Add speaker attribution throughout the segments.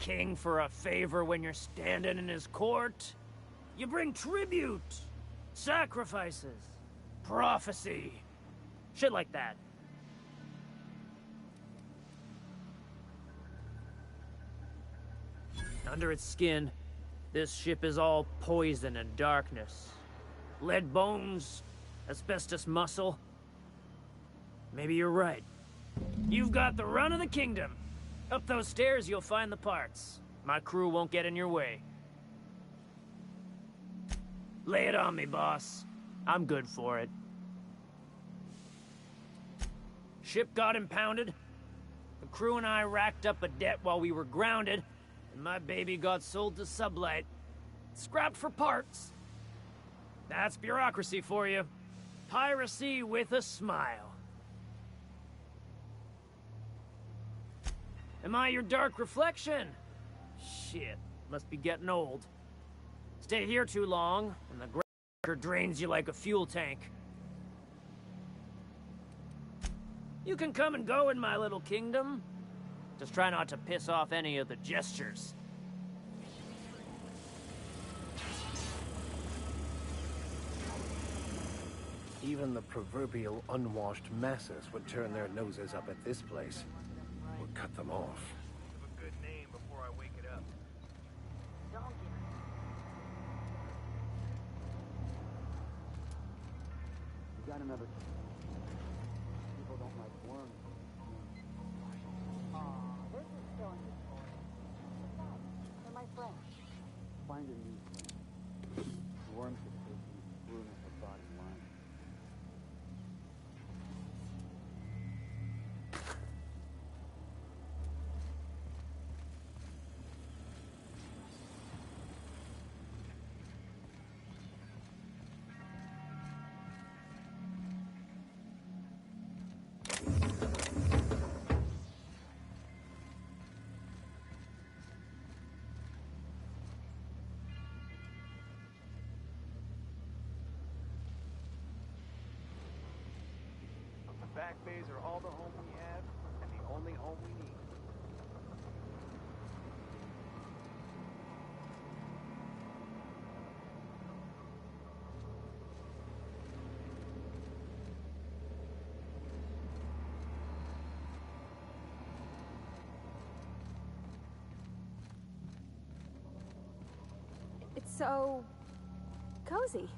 Speaker 1: king for a favor when you're standing in his court. You bring tribute, sacrifices, prophecy, shit like that. Under its skin, this ship is all poison and darkness. Lead bones, asbestos muscle. Maybe you're right. You've got the run of the kingdom. Up those stairs, you'll find the parts. My crew won't get in your way. Lay it on me, boss. I'm good for it. Ship got impounded. The crew and I racked up a debt while we were grounded, and my baby got sold to Sublight. Scrapped for parts. That's bureaucracy for you. Piracy with a smile. Am I your dark reflection? Shit, must be getting old. Stay here too long, and the ground drains you like a fuel tank. You can come and go in my little kingdom. Just try not to piss off any of the gestures.
Speaker 2: Even the proverbial unwashed masses would turn their noses up at this place. Or cut them off.
Speaker 3: Have a good name before I wake it up.
Speaker 4: You got another. People don't like worms.
Speaker 5: This is still in his story. They're my friends.
Speaker 4: Find a new friend. Worms are taking ruin of the bottom line.
Speaker 3: The back bays are all the home we have, and the only home we need.
Speaker 5: It's so cozy.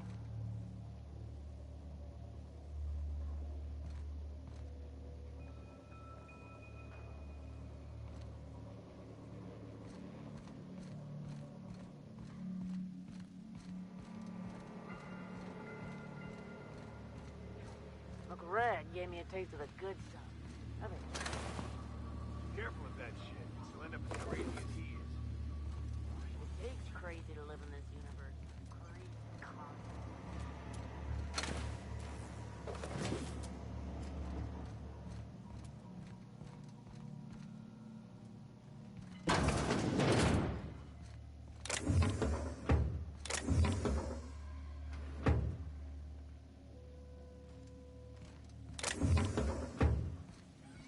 Speaker 6: Uncle Red gave me a taste of the good stuff. Of it.
Speaker 3: Careful with that shit. You'll end up as crazy as he is.
Speaker 6: It takes crazy to live in this universe. Crazy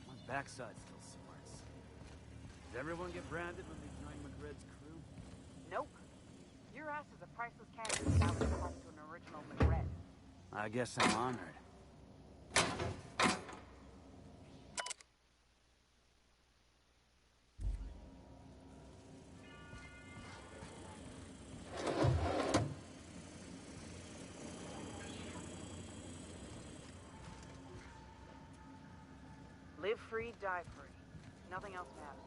Speaker 7: My backside still smarts. Did everyone get branded when they joined McRed's crew?
Speaker 6: Nope. Your ass is a priceless canvas now that it comes to an original McRed.
Speaker 7: I guess I'm honored.
Speaker 6: Live free, die free. Nothing else matters.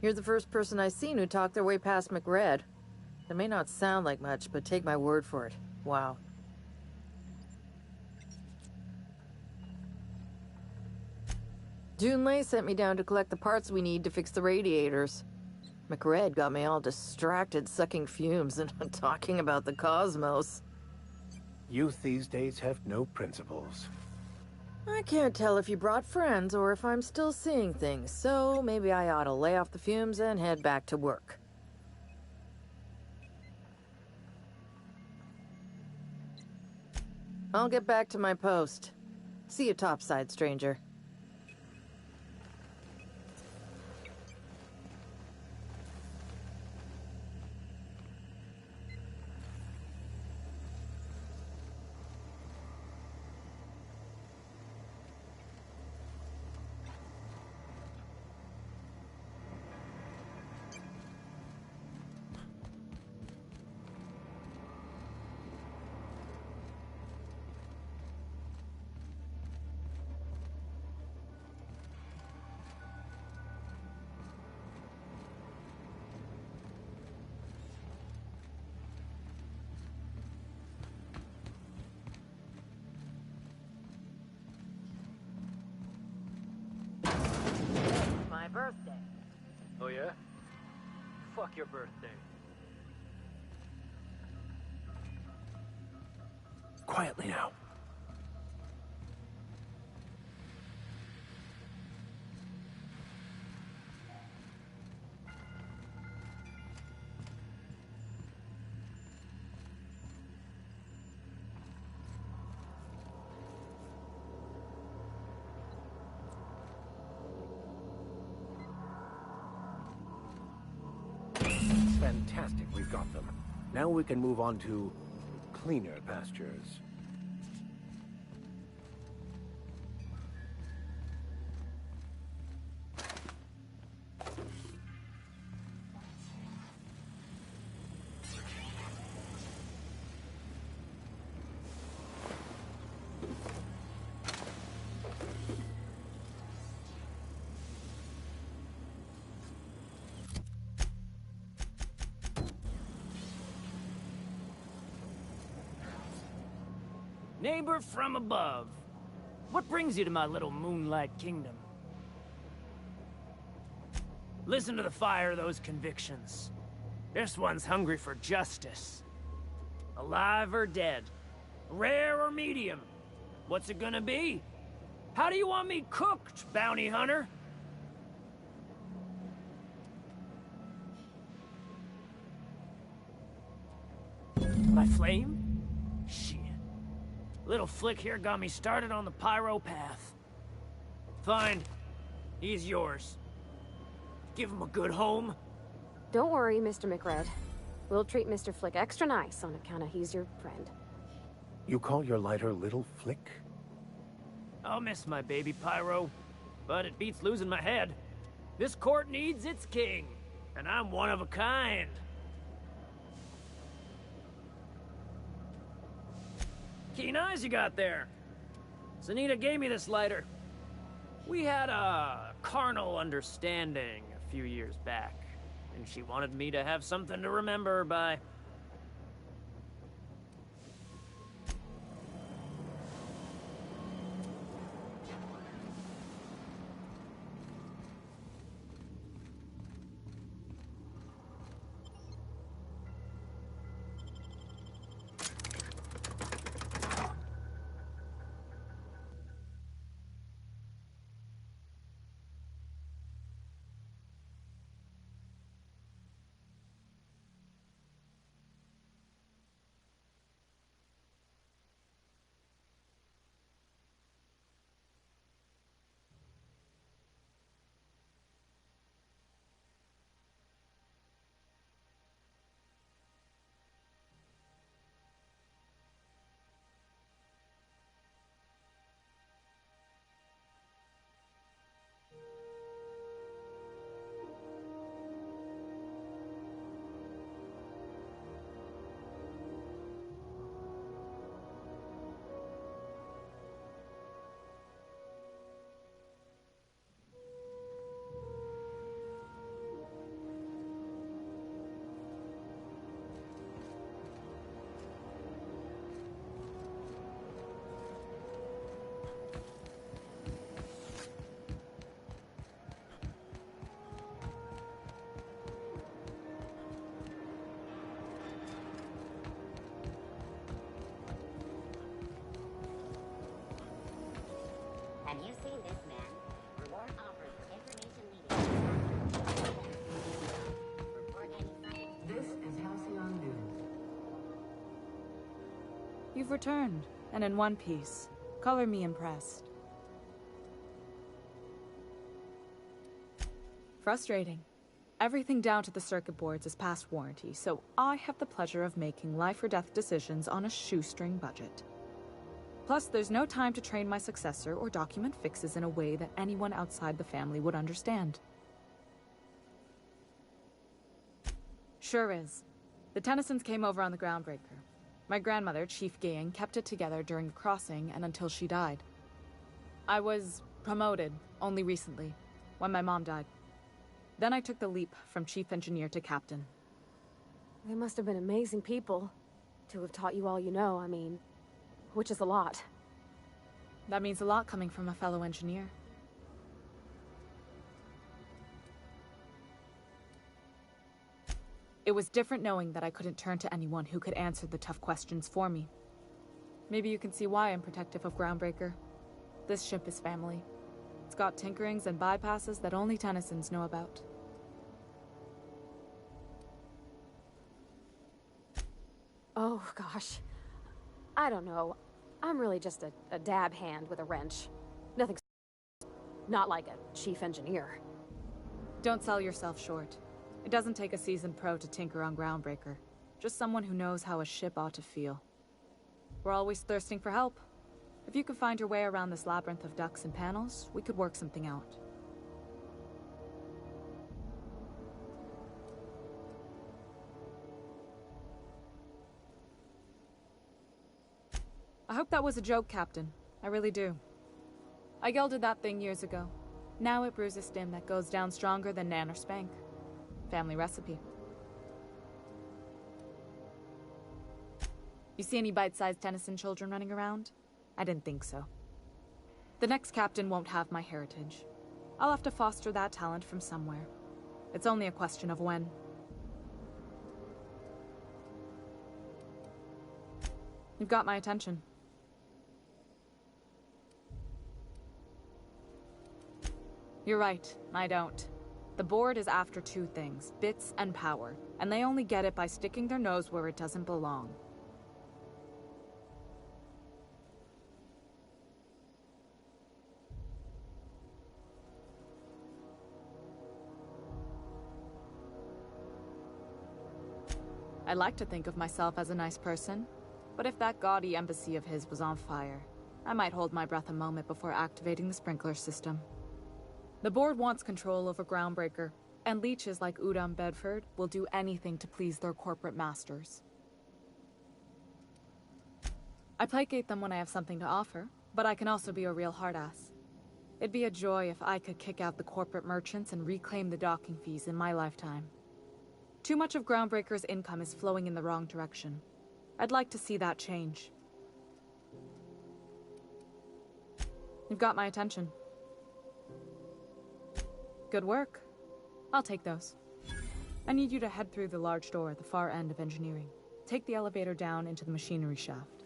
Speaker 8: You're the first person I've seen who talked their way past McRed. That may not sound like much, but take my word for it. Wow. Junlei sent me down to collect the parts we need to fix the radiators. McRed got me all distracted sucking fumes and talking about the cosmos.
Speaker 2: Youth these days have no principles.
Speaker 8: I can't tell if you brought friends or if I'm still seeing things, so maybe I ought to lay off the fumes and head back to work. I'll get back to my post. See you topside, stranger.
Speaker 1: My birthday.
Speaker 7: Oh, yeah? Fuck your birthday.
Speaker 2: Quietly now. Fantastic, we've got them. Now we can move on to cleaner pastures.
Speaker 1: Neighbor from above. What brings you to my little moonlight kingdom? Listen to the fire of those convictions. This one's hungry for justice. Alive or dead? Rare or medium? What's it gonna be? How do you want me cooked, bounty hunter? My flame? Shit. Little Flick here got me started on the pyro path. Fine. He's yours. Give him a good home.
Speaker 5: Don't worry, Mr. McRed. We'll treat Mr. Flick extra nice on account of he's your friend.
Speaker 2: You call your lighter Little Flick?
Speaker 1: I'll miss my baby Pyro, but it beats losing my head. This court needs its king, and I'm one of a kind. Keen eyes you got there. Zanita gave me this lighter. We had a carnal understanding a few years back, and she wanted me to have something to remember her by.
Speaker 9: seen this man. Reward offered for information leading to report any sightings.
Speaker 10: This is Halcyon News.
Speaker 11: You've returned, and in one piece. Color me impressed. Frustrating. Everything down to the circuit boards is past warranty, so I have the pleasure of making life or death decisions on a shoestring budget. Plus, there's no time to train my successor or document fixes in a way that anyone outside the family would understand. Sure is. The Tennysons came over on the Groundbreaker. My grandmother, Chief Gayan, kept it together during the crossing and until she died. I was promoted only recently, when my mom died. Then I took the leap from chief engineer to captain.
Speaker 5: They must have been amazing people to have taught you all you know, I mean, which is a lot.
Speaker 11: That means a lot coming from a fellow engineer. It was different knowing that I couldn't turn to anyone who could answer the tough questions for me. Maybe you can see why I'm protective of Groundbreaker. This ship is family. It's got tinkerings and bypasses that only Tennysons know about.
Speaker 5: Oh, gosh. I don't know. I'm really just a dab hand with a wrench. Nothing. Not like a chief engineer.
Speaker 11: Don't sell yourself short. It doesn't take a seasoned pro to tinker on Groundbreaker. Just someone who knows how a ship ought to feel. We're always thirsting for help. If you could find your way around this labyrinth of ducts and panels, we could work something out. I hope that was a joke, Captain. I really do. I gelded that thing years ago. Now it brews a stim that goes down stronger than Nan or Spank. Family recipe. You see any bite-sized Tennyson children running around? I didn't think so. The next captain won't have my heritage. I'll have to foster that talent from somewhere. It's only a question of when. You've got my attention. You're right, I don't. The board is after two things, bits and power, and they only get it by sticking their nose where it doesn't belong. I like to think of myself as a nice person, but if that gaudy embassy of his was on fire, I might hold my breath a moment before activating the sprinkler system. The board wants control over Groundbreaker, and leeches like Udom Bedford will do anything to please their corporate masters. I placate them when I have something to offer, but I can also be a real hard-ass. It'd be a joy if I could kick out the corporate merchants and reclaim the docking fees in my lifetime. Too much of Groundbreaker's income is flowing in the wrong direction. I'd like to see that change. You've got my attention. Good work. I'll take those. I need you to head through the large door at the far end of engineering. Take the elevator down into the machinery shaft.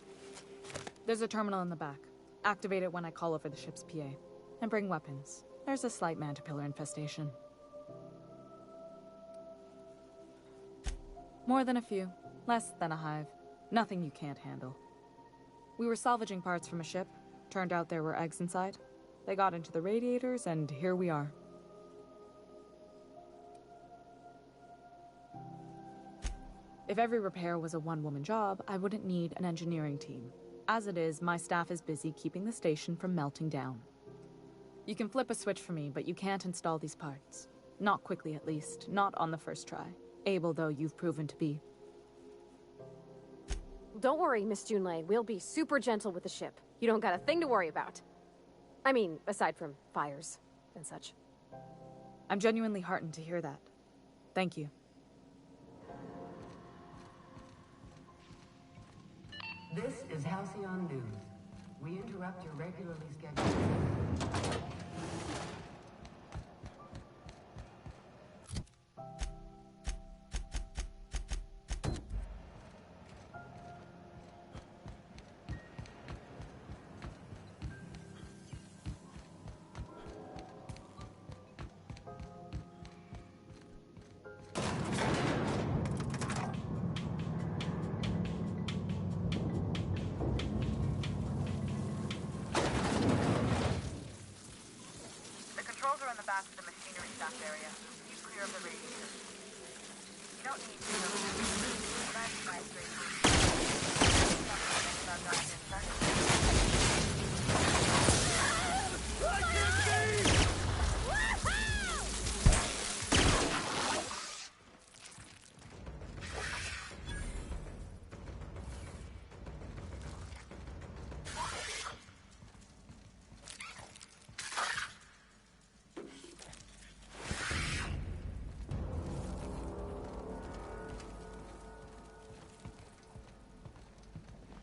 Speaker 11: There's a terminal in the back. Activate it when I call over the ship's PA. And bring weapons. There's a slight Mantipillar infestation. More than a few. Less than a hive. Nothing you can't handle. We were salvaging parts from a ship. Turned out there were eggs inside. They got into the radiators, and here we are. If every repair was a one-woman job, I wouldn't need an engineering team. As it is, my staff is busy keeping the station from melting down. You can flip a switch for me, but you can't install these parts. Not quickly, at least. Not on the first try. Able though you've proven to be.
Speaker 5: Don't worry, Miss Junlei. We'll be super gentle with the ship. You don't got a thing to worry about. I mean, aside from fires and such.
Speaker 11: I'm genuinely heartened to hear that. Thank you.
Speaker 10: This is Halcyon News. We interrupt your regularly scheduled...
Speaker 6: back to the machinery staff area. Keep clear of the radiators. You don't need to know what I've tried straight through. About that insect.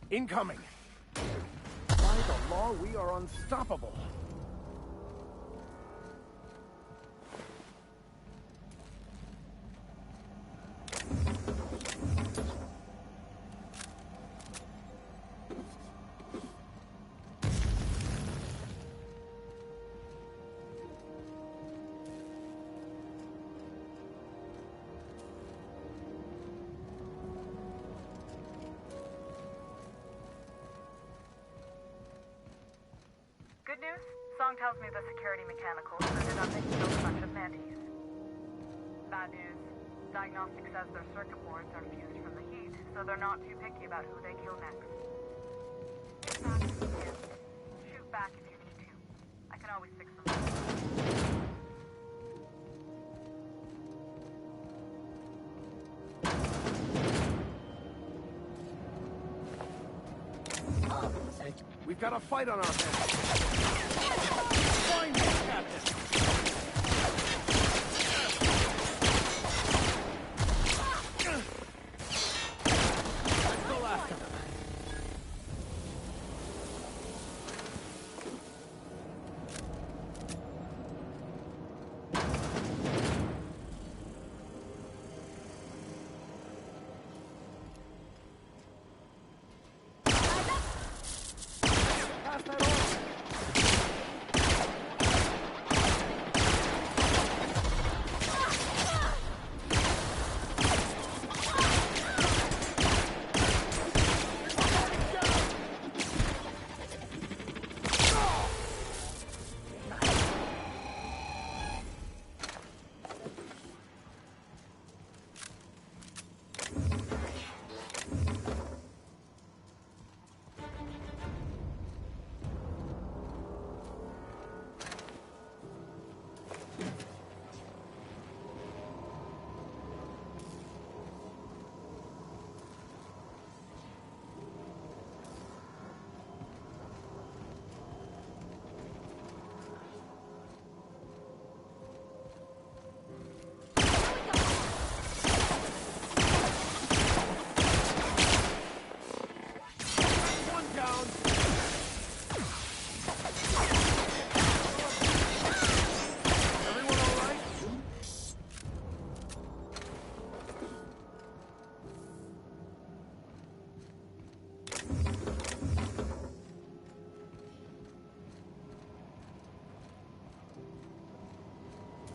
Speaker 2: Incoming! By the law, we are unstoppable.
Speaker 6: Good news? Song tells me the security mechanicals ended up and killed a bunch of mantis. Bad news. Diagnostic says their circuit boards are fused from the heat, so they're not too picky about who they kill next. If not, shoot back if you need to. I can always fix them.
Speaker 2: We've got a fight on our hands. Find me, Captain! Let's go after them. Pass that on!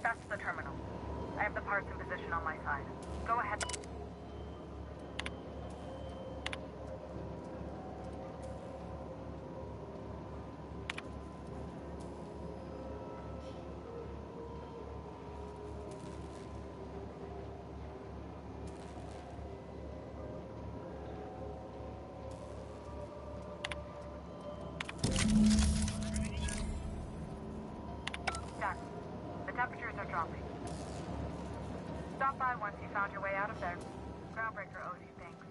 Speaker 6: That's the terminal. I have the parts in position on my side. Go ahead. Done. The temperatures are dropping. Stop by once you found your way out of there. Groundbreaker owes you thanks.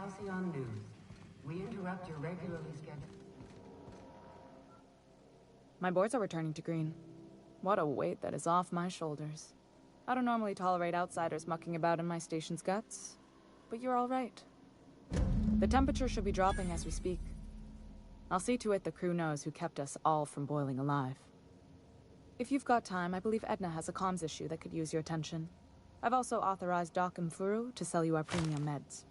Speaker 10: Halcyon News. We interrupt your regularly scheduled...
Speaker 11: My boards are returning to green. What a weight that is off my shoulders. I don't normally tolerate outsiders mucking about in my station's guts, but you're all right. The temperature should be dropping as we speak. I'll see to it the crew knows who kept us all from boiling alive. If you've got time, I believe Edna has a comms issue that could use your attention. I've also authorized Doc and Furu to sell you our premium meds.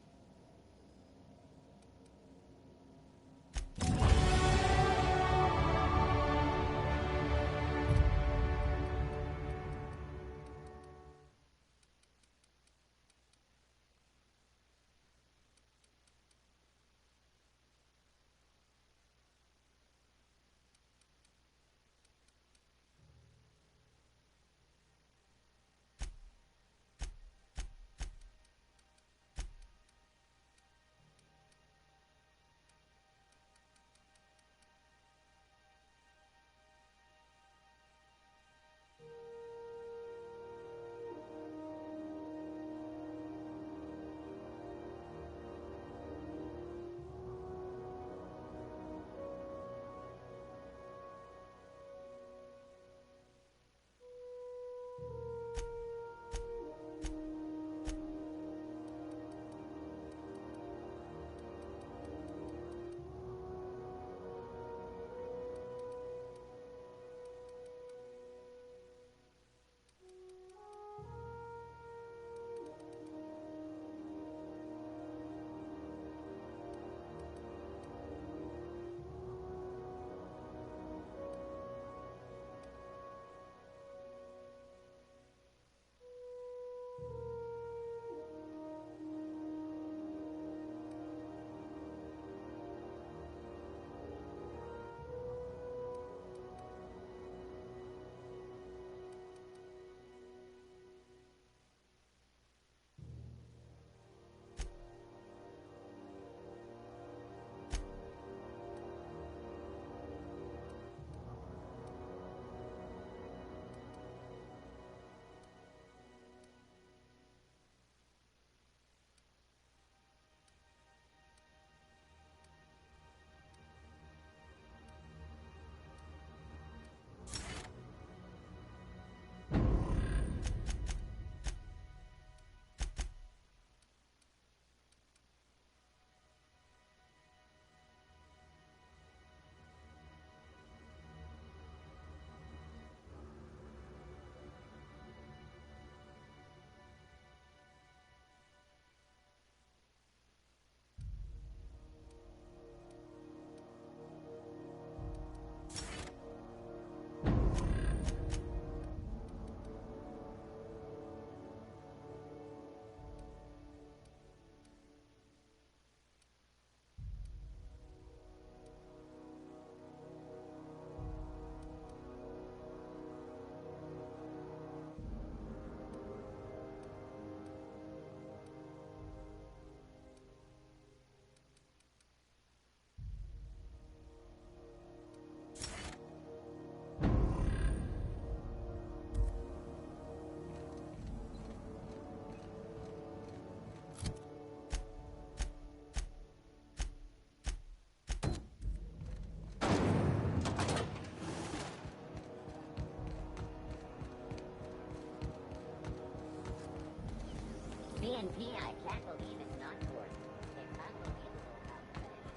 Speaker 9: BNP, I can't believe it's not yours. It's unbelievable how good it is.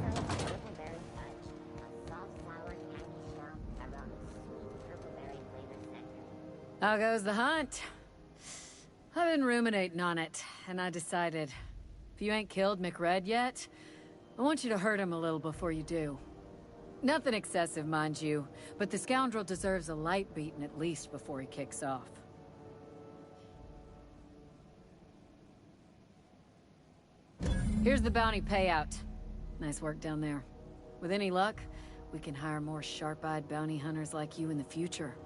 Speaker 9: Chrysalis Purpleberry Fudge. A soft, sour candy shell around a sweet purpleberry flavored center.
Speaker 12: How goes the hunt? I've been ruminating on it, and I decided, if you ain't killed McRed yet, I want you to hurt him a little before you do. Nothing excessive, mind you, but the scoundrel deserves a light beating at least before he kicks off. Here's the bounty payout. Nice work down there. With any luck, we can hire more sharp-eyed bounty hunters like you in the future.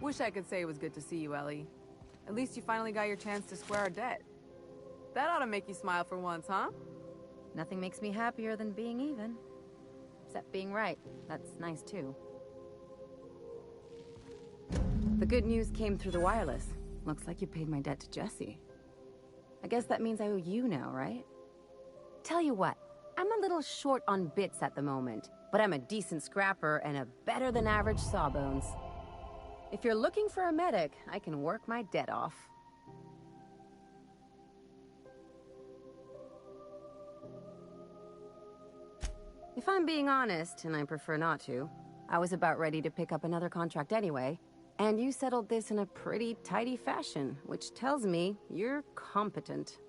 Speaker 13: Wish I could say it was good to see you, Ellie. At least you finally got your chance to square our debt. That ought to make you smile for once, huh?
Speaker 14: Nothing makes me happier than being even. Except being right. That's nice, too. The good news came through the wireless. Looks like you paid my debt to Jesse. I guess that means I owe you now, right? Tell you what, I'm a little short on bits at the moment, but I'm a decent scrapper and a better-than-average sawbones. If you're looking for a medic, I can work my debt off. If I'm being honest, and I prefer not to, I was about ready to pick up another contract anyway, and you settled this in a pretty tidy fashion, which tells me you're competent.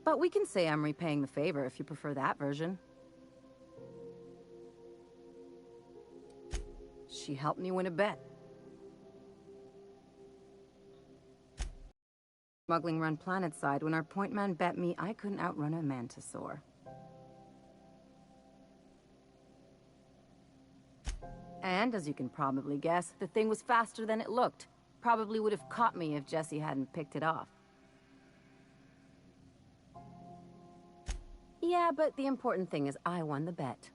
Speaker 14: But we can say I'm repaying the favor if you prefer that version. She helped me win a bet. Smuggling run planetside when our point man bet me I couldn't outrun a Mantisaur. And, as you can probably guess, the thing was faster than it looked. Probably would have caught me if Jesse hadn't picked it off. Yeah, but the important thing is I won the bet.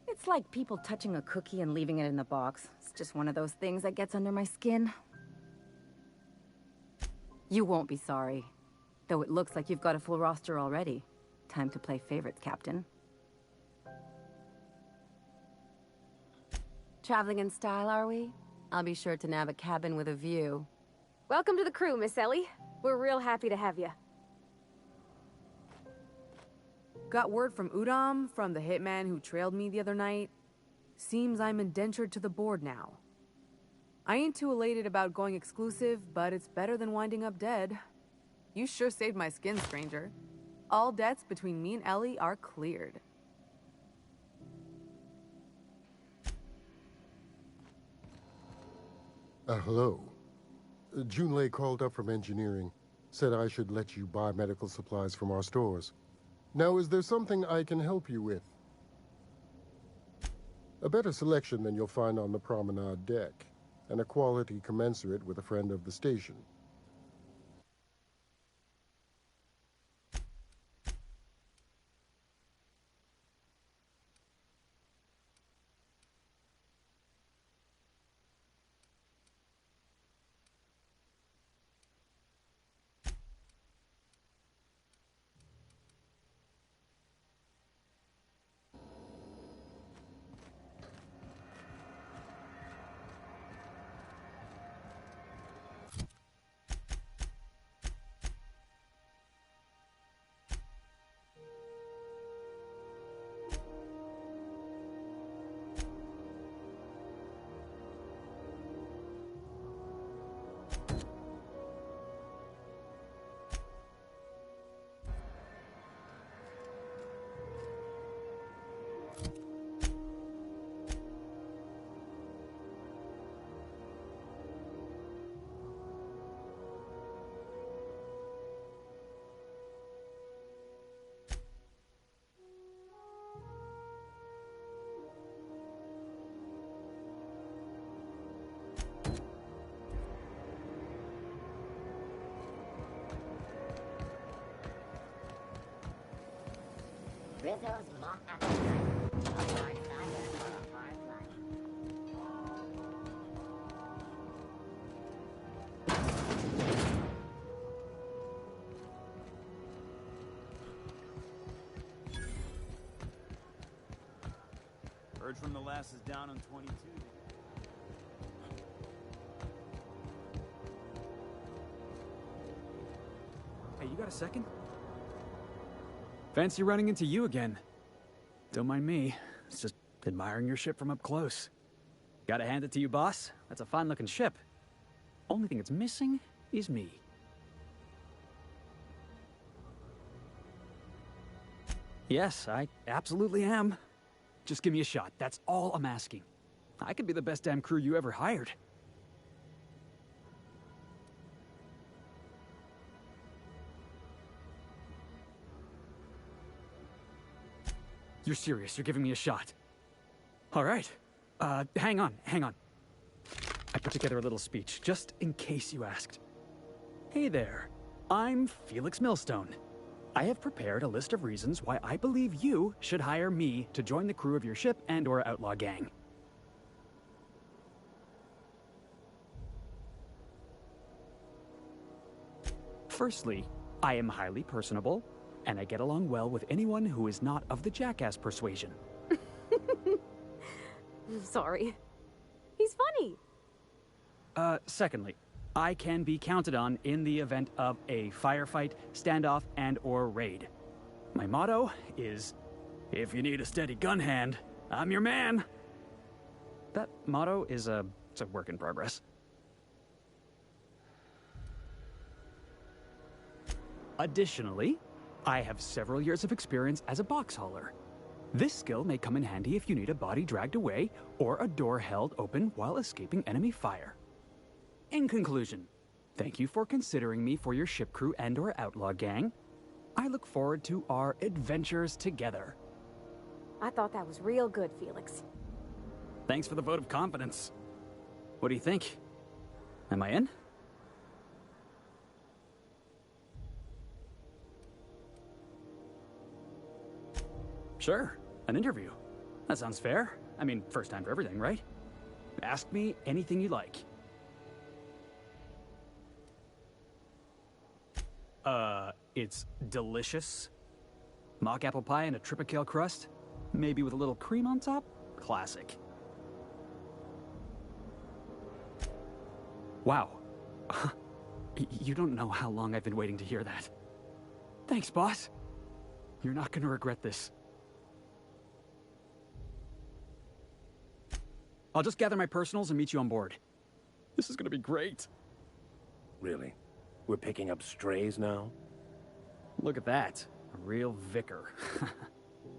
Speaker 14: It's like people touching a cookie and leaving it in the box. It's just one of those things that gets under my skin. You won't be sorry. Though it looks like you've got a full roster already. Time to play favorites, Captain. Traveling in style, are we? I'll be sure to nab a cabin with a view.
Speaker 5: Welcome to the crew, Miss Ellie. We're real happy to have you.
Speaker 13: Got word from Udom, from the hitman who trailed me the other night. Seems I'm indentured to the board now. I ain't too elated about going exclusive, but it's better than winding up dead. You sure saved my skin, stranger. All debts between me and Ellie are cleared.
Speaker 15: Hello. Junlei called up from engineering. Said I should let you buy medical supplies from our stores. Now, is there something I can help you with? A better selection than you'll find on the promenade deck, and a quality commensurate with a friend of the station.
Speaker 9: Rizzo's mock appetite. A hard cider for a hard life.
Speaker 7: Heard from the lasses down on 22. Hey, you got a second? Fancy running into you again. Don't mind me. It's just admiring your ship from up close. Gotta hand it to you, boss. That's a fine-looking ship. Only thing it's missing is me. Yes, I absolutely am. Just give me a shot. That's all I'm asking. I could be the best damn crew you ever hired. You're serious? You're giving me a shot? All right. Hang on. I put together a little speech, just in case you asked. Hey there, I'm Felix Millstone. I have prepared a list of reasons why I believe you should hire me to join the crew of your ship and/or outlaw gang. Firstly, I am highly personable, and I get along well with anyone who is not of the jackass persuasion.
Speaker 5: I'm sorry. He's funny.
Speaker 7: Secondly, I can be counted on in the event of a firefight, standoff, and/or raid. My motto is, if you need a steady gun hand, I'm your man. That motto is it's a work in progress. Additionally, I have several years of experience as a box hauler. This skill may come in handy if you need a body dragged away or a door held open while escaping enemy fire. In conclusion, thank you for considering me for your ship crew and/or outlaw gang. I look forward to our adventures together.
Speaker 5: I thought that was real good, Felix.
Speaker 7: Thanks for the vote of confidence. What do you think? Am I in? Sure, an interview. That sounds fair. I mean, first time for everything, right? Ask me anything you like. It's delicious. Mock apple pie and a tripicale crust? Maybe with a little cream on top? Classic. Wow. You don't know how long I've been waiting to hear that. Thanks, boss. You're not gonna regret this. I'll just gather my personals and meet you on board. This is gonna be great.
Speaker 2: Really? We're picking up strays now?
Speaker 7: Look at that. A real vicar.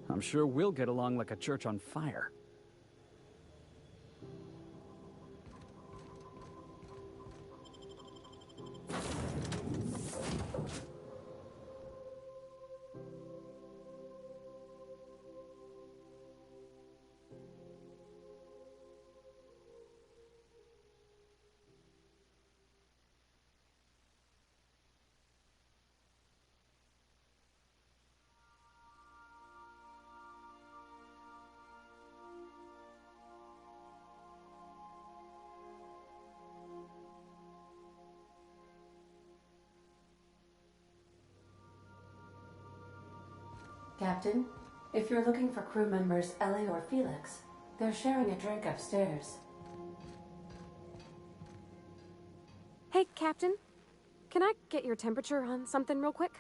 Speaker 7: I'm sure we'll get along like a church on fire.
Speaker 10: Captain, if you're looking for crew members Ellie or Felix, they're sharing a drink upstairs.
Speaker 5: Hey, Captain. Can I get your temperature on something real quick?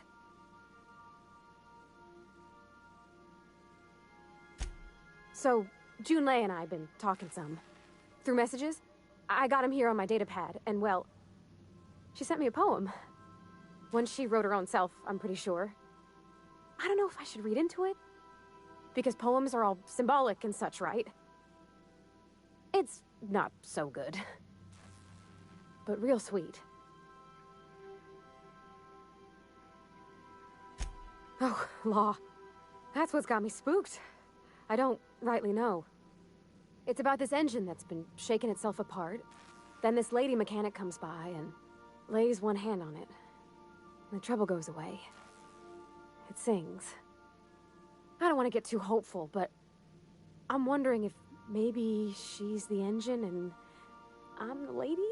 Speaker 5: So, Junlei and I have been talking some. Through messages. I got him here on my datapad, and well, she sent me a poem. One she wrote her own self, I'm pretty sure. I don't know if I should read into it. Because poems are all symbolic and such, right? It's not so good. But real sweet. Oh, law. That's what's got me spooked. I don't rightly know. It's about this engine that's been shaking itself apart. Then this lady mechanic comes by and lays one hand on it. And the trouble goes away. It sings. I don't want to get too hopeful, but I'm wondering if maybe she's the engine and I'm the lady?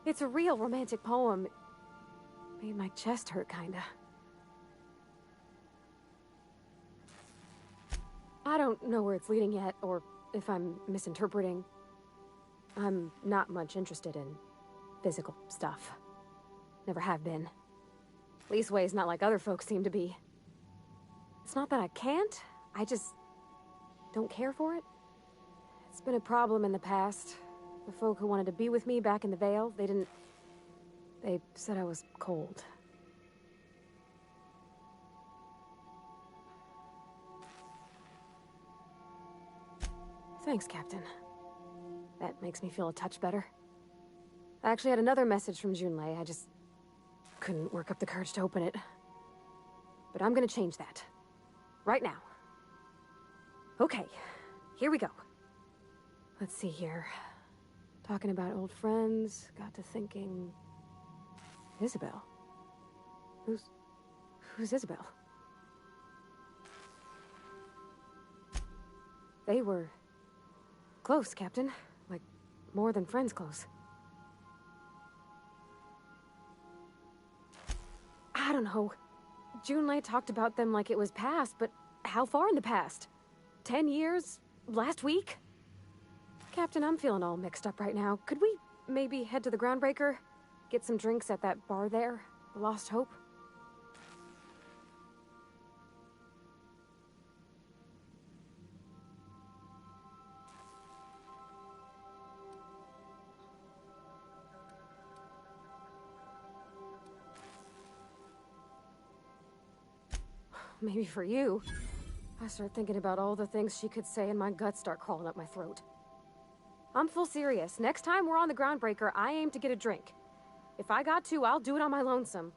Speaker 5: It's a real romantic poem. It made my chest hurt, kinda. I don't know where it's leading yet, or if I'm misinterpreting. I'm not much interested in physical stuff. Never have been. Leastways not like other folks seem to be. It's not that I can't, I just don't care for it. It's been a problem in the past. The folk who wanted to be with me back in the Vale, they said I was cold. Thanks, Captain. That makes me feel a touch better. I actually had another message from Junlei. I just couldn't work up the courage to open it. But I'm gonna change that. Right now. Okay, here we go. Let's see here. Talking about old friends, got to thinking... Isabel? Who's Isabel? They were... close, Captain. Like, more than friends close. I don't know. Junlei talked about them like it was past, but how far in the past? 10 years? Last week? Captain, I'm feeling all mixed up right now. Could we maybe head to the Groundbreaker? Get some drinks at that bar there? The Lost Hope? Maybe for you. I start thinking about all the things she could say and my guts start crawling up my throat. I'm full serious. Next time we're on the Groundbreaker, I aim to get a drink. If I got to, I'll do it on my lonesome.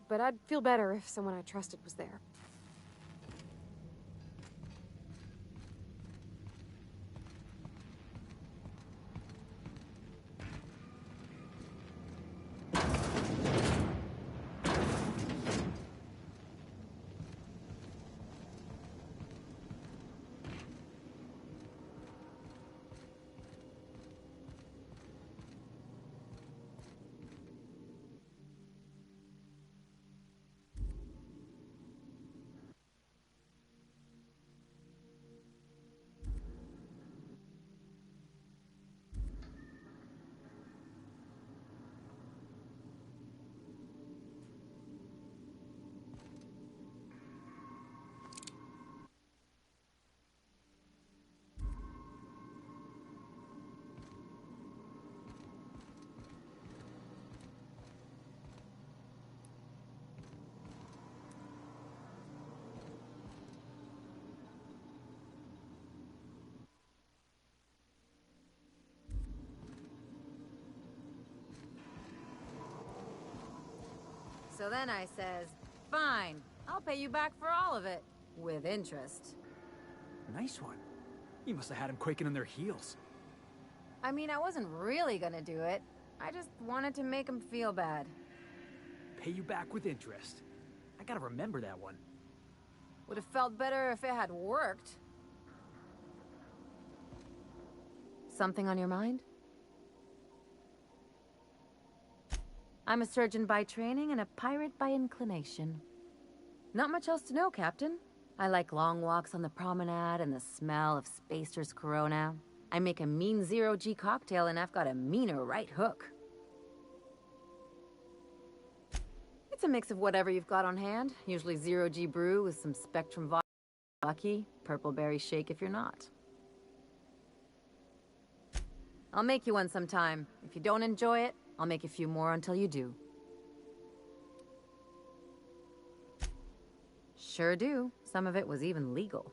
Speaker 5: But I'd feel better if someone I trusted was there.
Speaker 14: So then I says, fine, I'll pay you back for all of it. With interest.
Speaker 7: Nice one. You must have had him quaking in their heels.
Speaker 14: I mean, I wasn't really gonna do it. I just wanted to make him feel bad.
Speaker 7: Pay you back with interest. I gotta remember that one.
Speaker 14: Would have felt better if it had worked. Something on your mind? I'm a surgeon by training and a pirate by inclination. Not much else to know, Captain. I like long walks on the promenade and the smell of Spacer's Corona. I make a mean zero-G cocktail and I've got a meaner right hook. It's a mix of whatever you've got on hand. Usually zero-G brew with some Spectrum vodka. Lucky, purple berry shake if you're not. I'll make you one sometime. If you don't enjoy it, I'll make a few more until you do. Sure do. Some of it was even legal.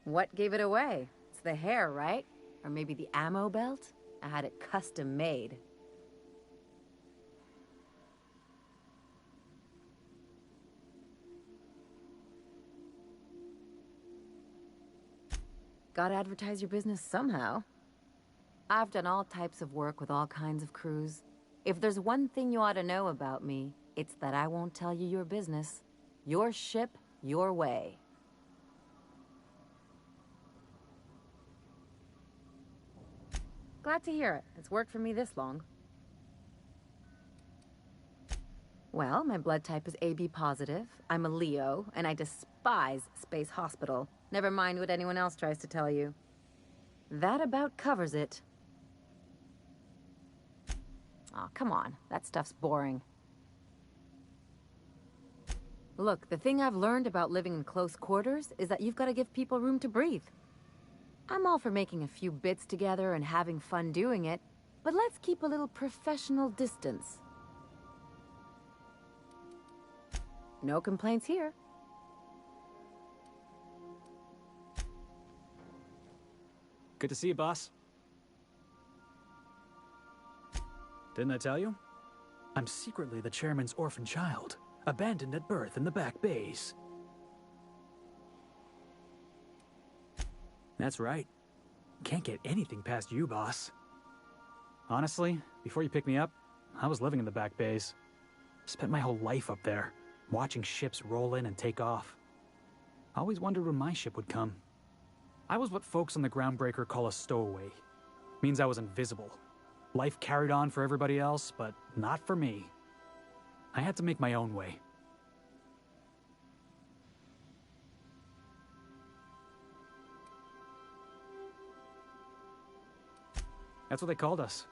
Speaker 14: What gave it away? It's the hair, right? Or maybe the ammo belt? I had it custom made. Gotta advertise your business somehow. I've done all types of work with all kinds of crews. If there's one thing you ought to know about me, it's that I won't tell you your business. Your ship, your way. Glad to hear it. It's worked for me this long. Well, my blood type is AB positive. I'm a Leo, and I despise Space Hospital. Never mind what anyone else tries to tell you. That about covers it. Aw, come on. That stuff's boring. Look, the thing I've learned about living in close quarters is that you've got to give people room to breathe. I'm all for making a few bits together and having fun doing it, but let's keep a little professional distance. No complaints here.
Speaker 7: Good to see you, boss. Didn't I tell you? I'm secretly the chairman's orphan child, abandoned at birth in the back bays. That's right. Can't get anything past you, boss. Honestly, before you picked me up, I was living in the back bays. Spent my whole life up there, watching ships roll in and take off. Always wondered when my ship would come. I was what folks on the Groundbreaker call a stowaway. Means I was invisible. Life carried on for everybody else, but not for me. I had to make my own way. That's what they called us.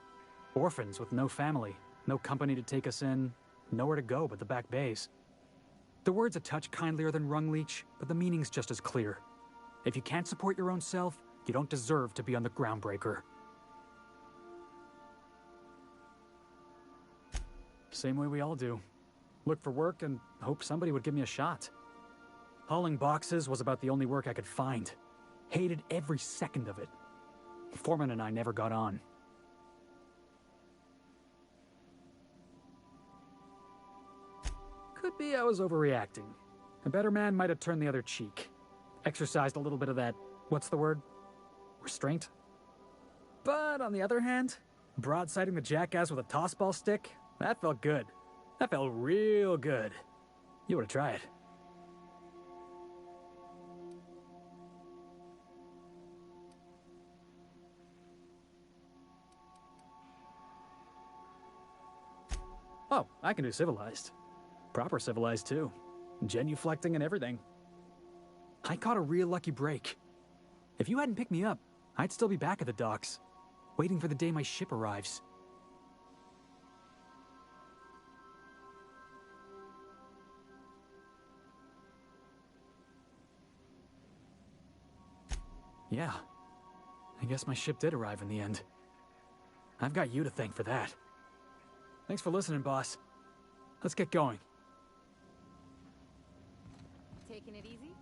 Speaker 7: Orphans with no family, no company to take us in, nowhere to go but the back bays. The word's a touch kindlier than Rungleech, but the meaning's just as clear. If you can't support your own self, you don't deserve to be on the Groundbreaker. Same way we all do. Look for work and hope somebody would give me a shot. Hauling boxes was about the only work I could find. Hated every second of it. Foreman and I never got on. Could be I was overreacting. A better man might have turned the other cheek. Exercised a little bit of that, what's the word? Restraint? But on the other hand, broadsiding the jackass with a tossball stick, that felt good. That felt real good. You ought to try it. Oh, I can do civilized. Proper civilized, too. Genuflecting and everything. I caught a real lucky break. If you hadn't picked me up, I'd still be back at the docks, waiting for the day my ship arrives. Yeah, I guess my ship did arrive in the end. I've got you to thank for that. Thanks for listening, boss. Let's get going.
Speaker 14: Taking it easy?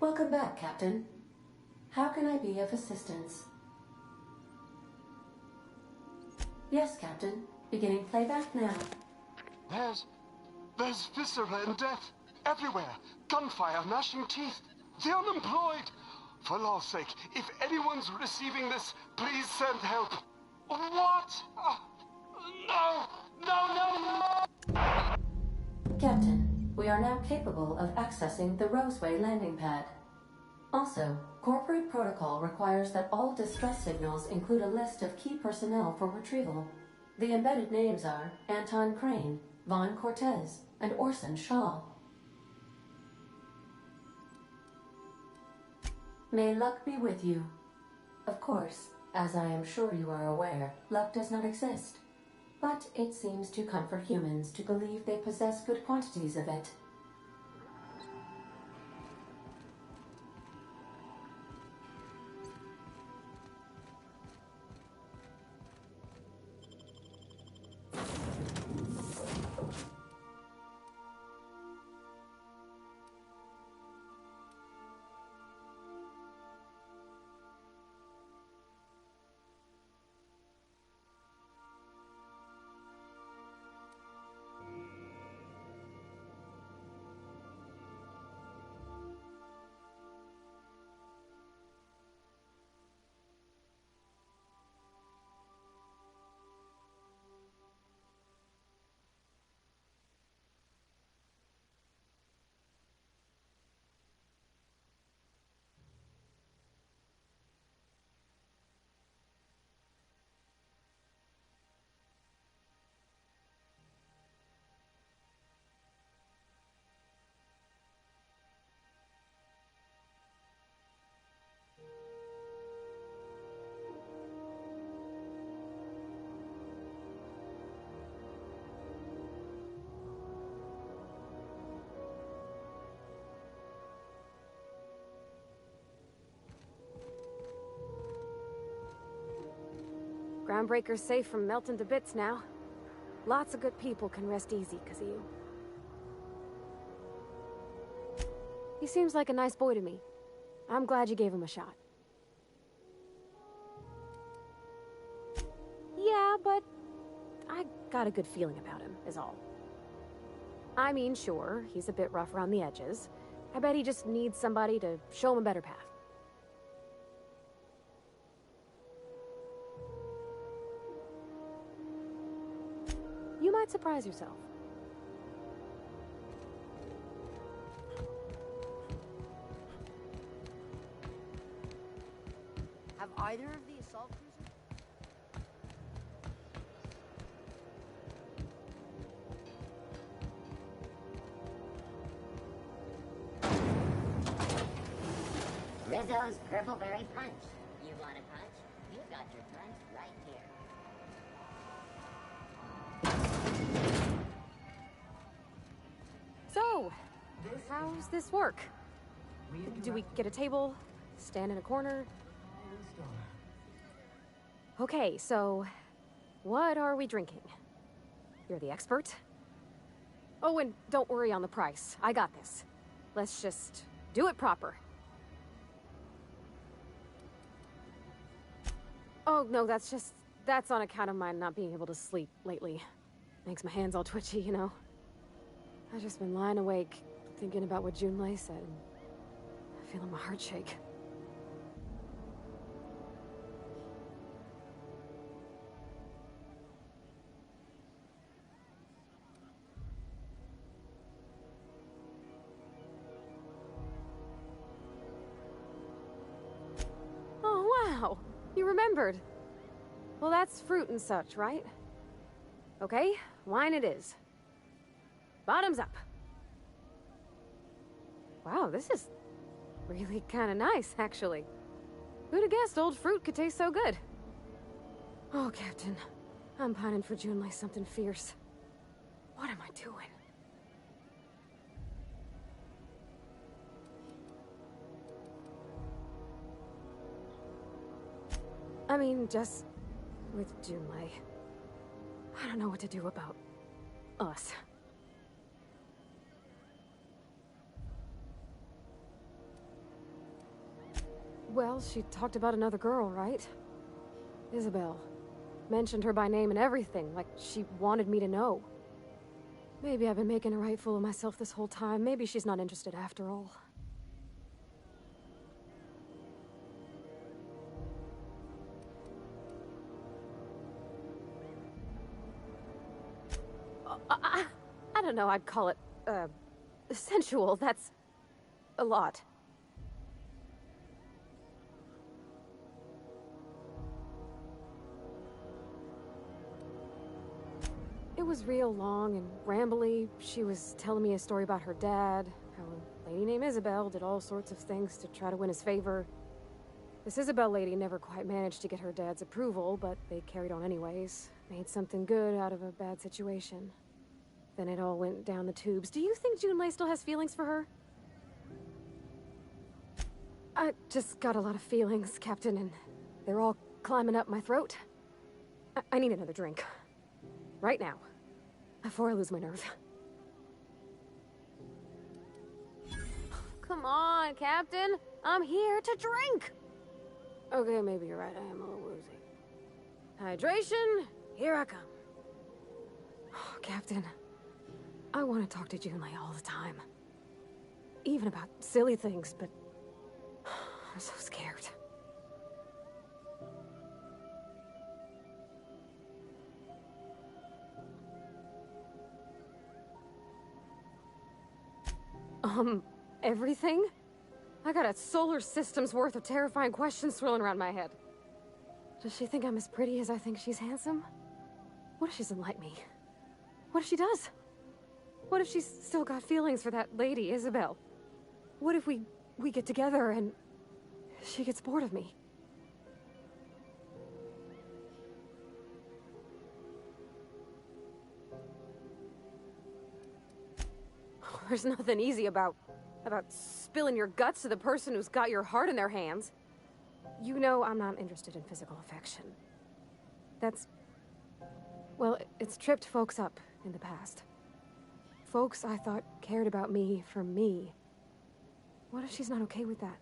Speaker 16: Welcome back, Captain. How can I be of assistance? Yes, Captain. Beginning playback now.
Speaker 17: There's viscera and death everywhere. Gunfire, gnashing teeth. The unemployed. For law's sake, if anyone's receiving this, please send help. What? No!
Speaker 16: Captain, we are now capable of accessing the Roseway landing pad. Also, corporate protocol requires that all distress signals include a list of key personnel for retrieval. The embedded names are Anton Crane, Vaughn Cortez, and Orson Shaw. May luck be with you. Of course, as I am sure you are aware, luck does not exist. But it seems to comfort humans to believe they possess good quantities of it.
Speaker 5: Groundbreaker's safe from melting to bits now. Lots of good people can rest easy because of you. He seems like a nice boy to me. I'm glad you gave him a shot. Yeah, but I got a good feeling about him, is all. I mean, sure, he's a bit rough around the edges. I bet he just needs somebody to show him a better path. You might surprise yourself.
Speaker 18: Have either of the assault cruisers?
Speaker 9: Rizzo's Purple Berry Punch. You want a punch? You've got your punch right here.
Speaker 5: So, how's this work? Do we get a table? Stand in a corner? Okay, so what are we drinking? You're the expert. Oh, and don't worry on the price. I got this. Let's just do it proper. Oh, no, that's on account of my not being able to sleep lately. Makes my hands all twitchy, you know? I've just been lying awake, thinking about what Junlei said, and feeling my heart shake. Oh, wow! You remembered! Well, that's fruit and such, right? Okay, wine it is. Bottoms up! Wow, this is really kind of nice, actually. Who'd have guessed old fruit could taste so good? Oh, Captain. I'm pining for Junlei something fierce. What am I doing? I mean, just with Junlei. I don't know what to do about us. Well, she talked about another girl, right? Isabel. Mentioned her by name and everything, like she wanted me to know. Maybe I've been making a right fool of myself this whole time. Maybe she's not interested after all. I don't know, I'd call it, sensual. That's a lot. It was real long and rambly. She was telling me a story about her dad, how a lady named Isabel did all sorts of things to try to win his favor. This Isabel lady never quite managed to get her dad's approval, but they carried on anyways. Made something good out of a bad situation. Then it all went down the tubes. Do you think Junlei still has feelings for her? I just got a lot of feelings, Captain, and they're all climbing up my throat. I need another drink. Right now. Before I lose my nerve. Come on, Captain. I'm here to drink. Okay, maybe you're right. I am a little woozy. Hydration, here I come. Oh, Captain, I want to talk to Junlei all the time. Even about silly things, but I'm so scared. Everything? I got a solar system's worth of terrifying questions swirling around my head. Does she think I'm as pretty as I think she's handsome? What if she doesn't like me? What if she does? What if she's still got feelings for that lady, Isabel? What if we get together and she gets bored of me? There's nothing easy about spilling your guts to the person who's got your heart in their hands. You know I'm not interested in physical affection. Well, it's tripped folks up in the past. Folks I thought cared about me for me. What if she's not okay with that?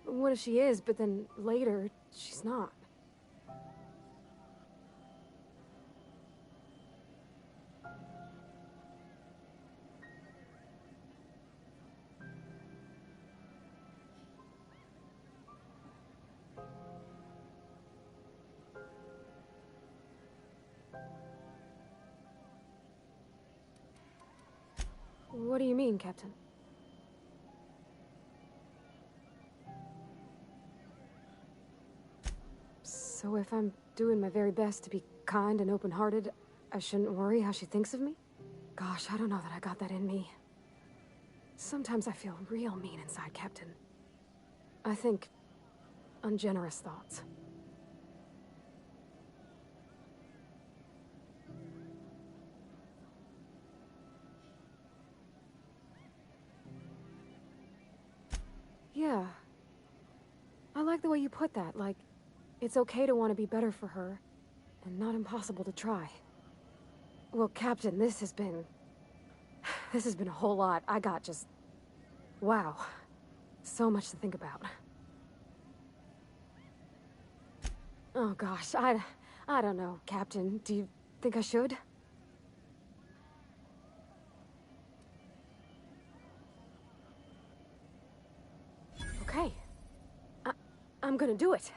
Speaker 5: What if she is, but then later, she's not? What do you mean, Captain? So if I'm doing my very best to be kind and open-hearted, I shouldn't worry how she thinks of me? Gosh, I don't know that I got that in me. Sometimes I feel real mean inside, Captain. I think ungenerous thoughts. Yeah. I like the way you put that, like, it's okay to want to be better for her, and not impossible to try. Well, Captain, this has been a whole lot. I got just... wow. So much to think about. Oh gosh, I don't know, Captain. Do you think I should? Okay. I'm gonna do it.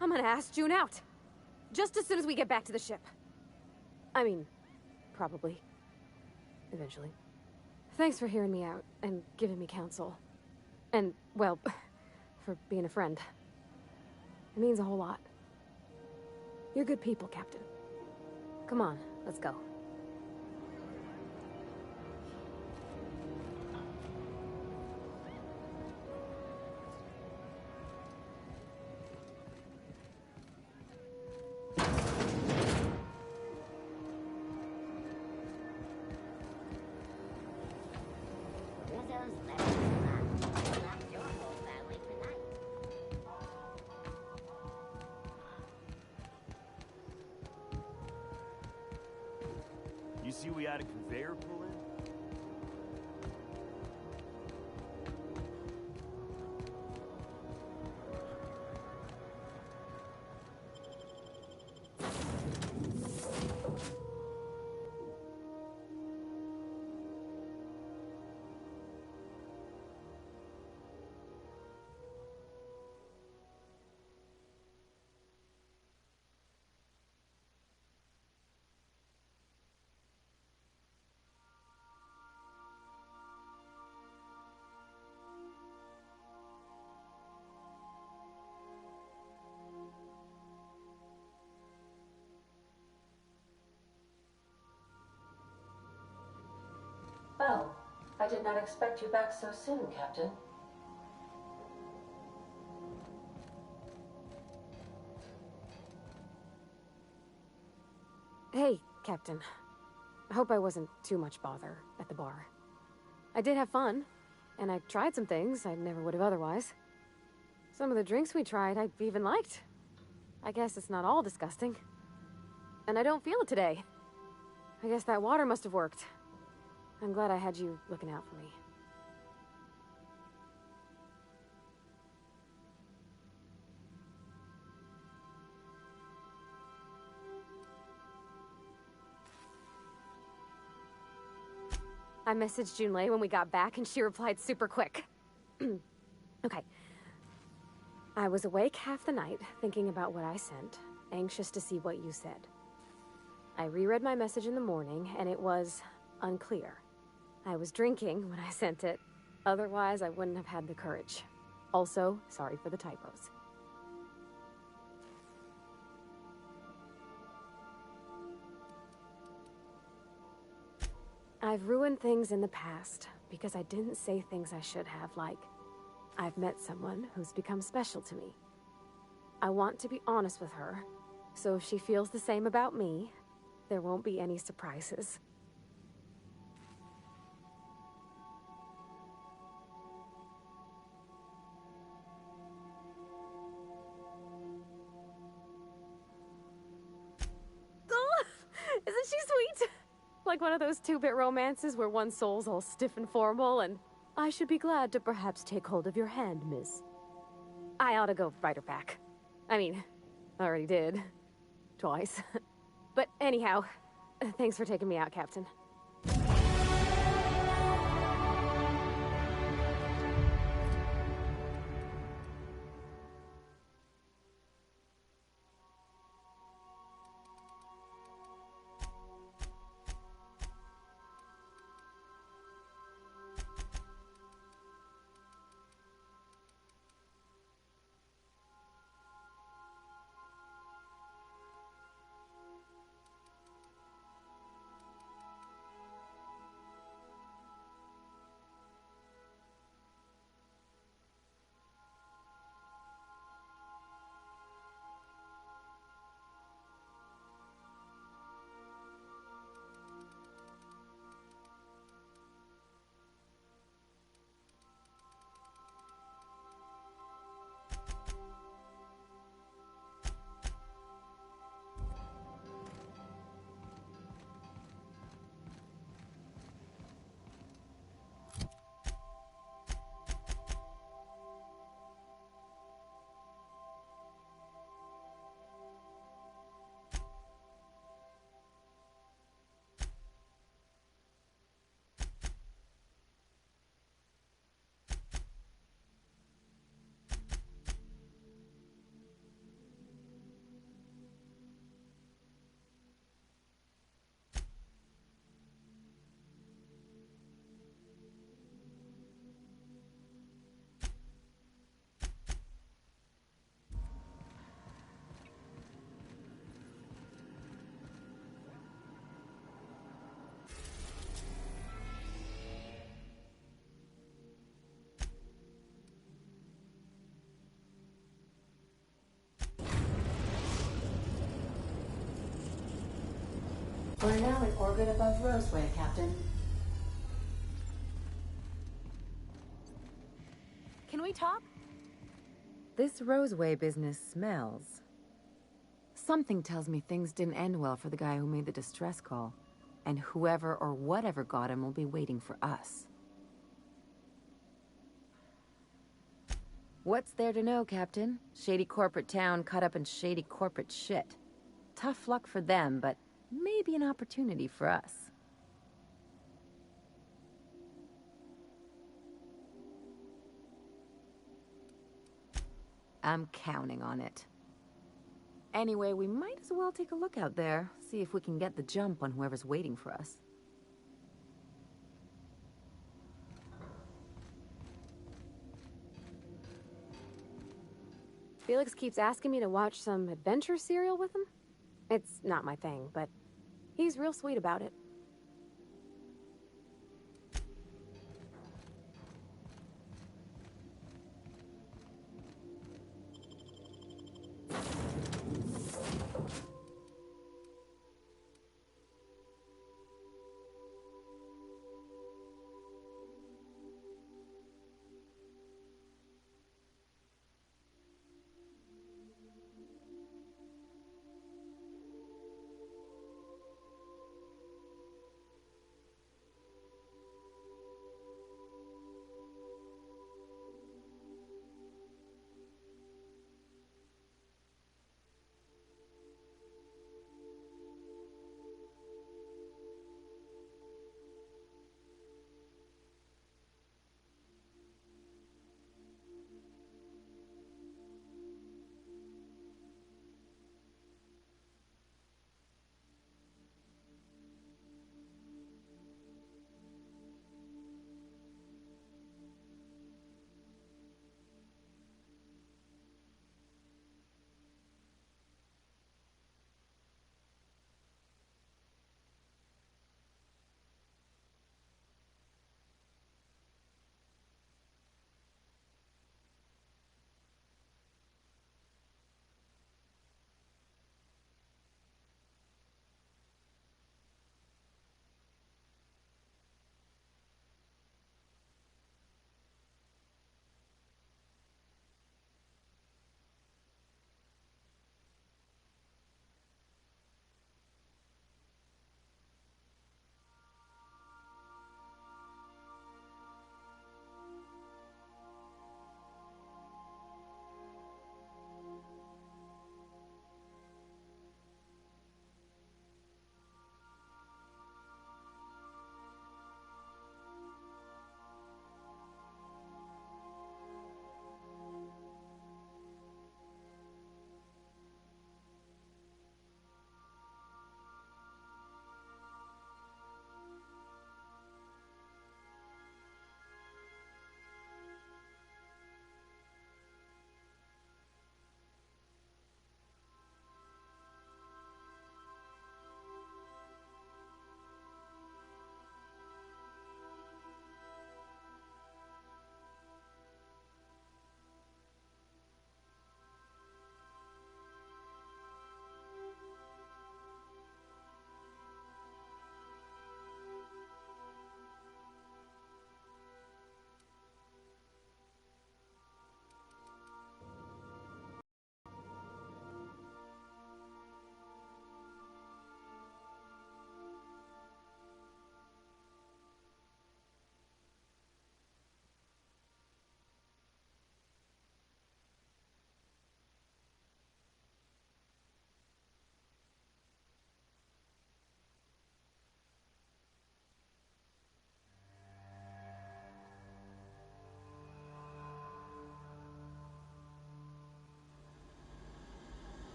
Speaker 5: I'm gonna ask June out. Just as soon as we get back to the ship. I mean, probably. Eventually. Thanks for hearing me out and giving me counsel. And, well, for being a friend. It means a whole lot. You're good people, Captain. Come on, let's go.
Speaker 19: You see we had a conveyor pull in?
Speaker 16: Well, I did not expect you back so soon, Captain.
Speaker 5: Hey, Captain. I hope I wasn't too much bother at the bar. I did have fun, and I tried some things I never would have otherwise. Some of the drinks we tried I even liked. I guess it's not all disgusting. And I don't feel it today. I guess that water must have worked. I'm glad I had you looking out for me. I messaged Junlei when we got back and she replied super quick. Okay. I was awake half the night, thinking about what I sent, anxious to see what you said. I reread my message in the morning, and it was unclear. I was drinking when I sent it. Otherwise, I wouldn't have had the courage. Also, sorry for the typos. I've ruined things in the past because I didn't say things I should have, like, I've met someone who's become special to me. I want to be honest with her, so if she feels the same about me, there won't be any surprises. Oh, isn't she sweet? Like one of those two-bit romances where one soul's all stiff and formal and, I should be glad to perhaps take hold of your hand, miss. I ought to go write her back. I mean, I already did. Twice. But anyhow, thanks for taking me out, Captain.
Speaker 16: We're now in orbit above Roseway, Captain.
Speaker 14: Can we talk? This Roseway business smells. Something tells me things didn't end well for the guy who made the distress call. And whoever or whatever got him will be waiting for us. What's there to know, Captain? Shady corporate town caught up in shady corporate shit. Tough luck for them, but maybe an opportunity for us. I'm counting on it. Anyway, we might as well take a look out there, see if we can get the jump on whoever's waiting for us.
Speaker 5: Felix keeps asking me to watch some adventure serial with him. It's not my thing, but he's real sweet about it.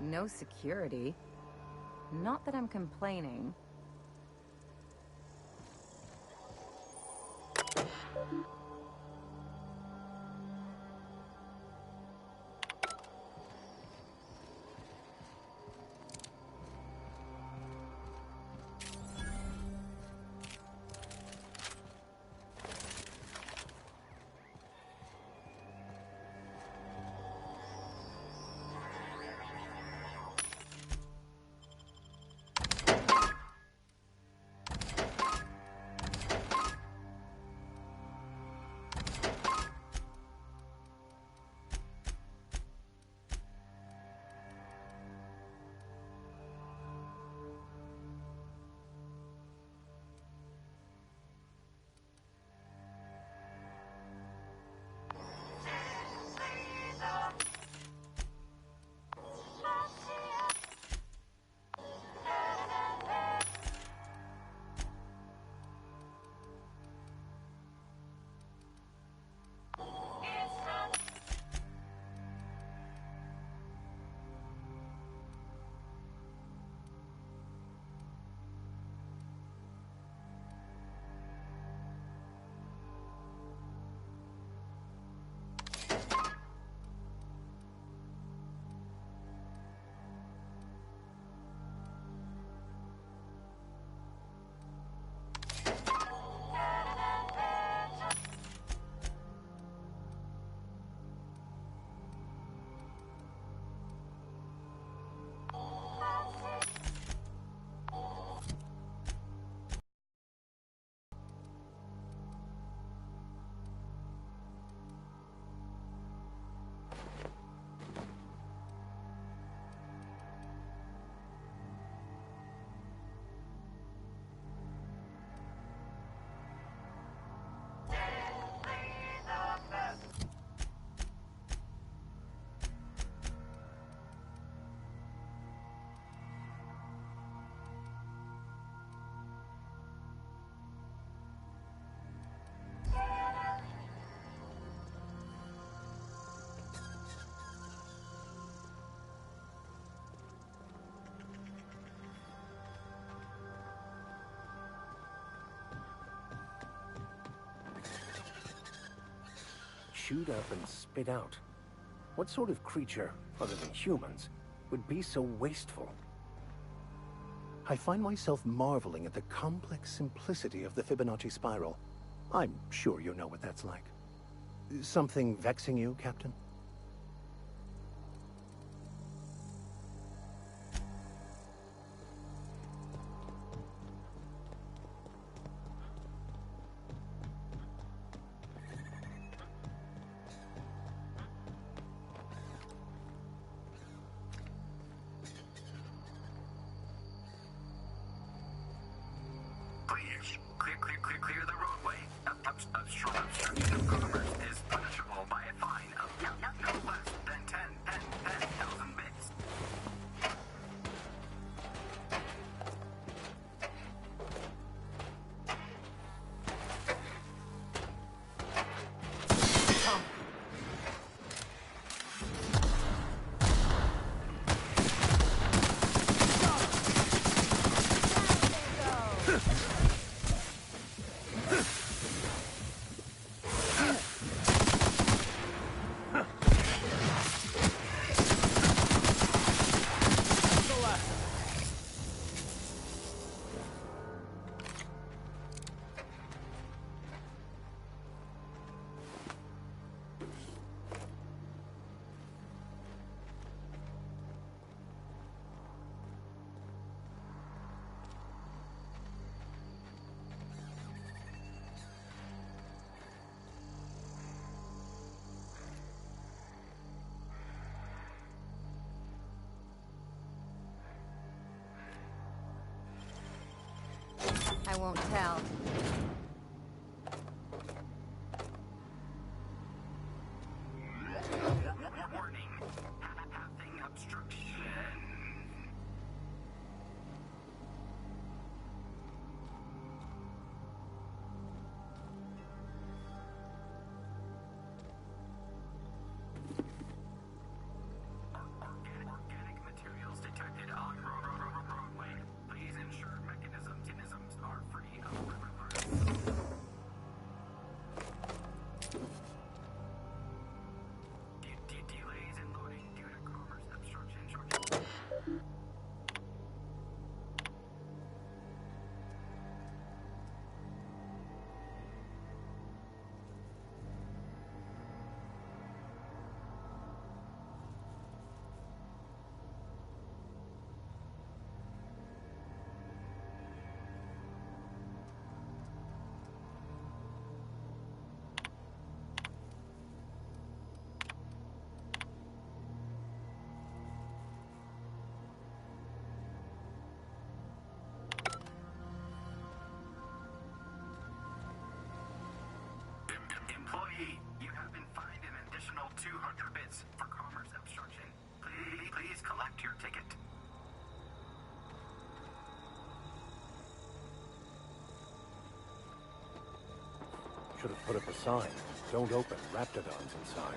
Speaker 14: No security. Not that I'm complaining.
Speaker 2: Chewed up and spit out. What sort of creature, other than humans, would be so wasteful? I find myself marveling at the complex simplicity of the Fibonacci spiral. I'm sure you know what that's like. Something vexing you, Captain?
Speaker 20: Clear the roadway. Obstruction of commerce is punishable by a fine of no less than 10,000 bits.
Speaker 14: I won't tell.
Speaker 20: Warning. Having obstruction. Organic material. 200 bits for commerce obstruction. Please collect your ticket.
Speaker 2: Should have put up a sign. Don't open. Raptidons inside.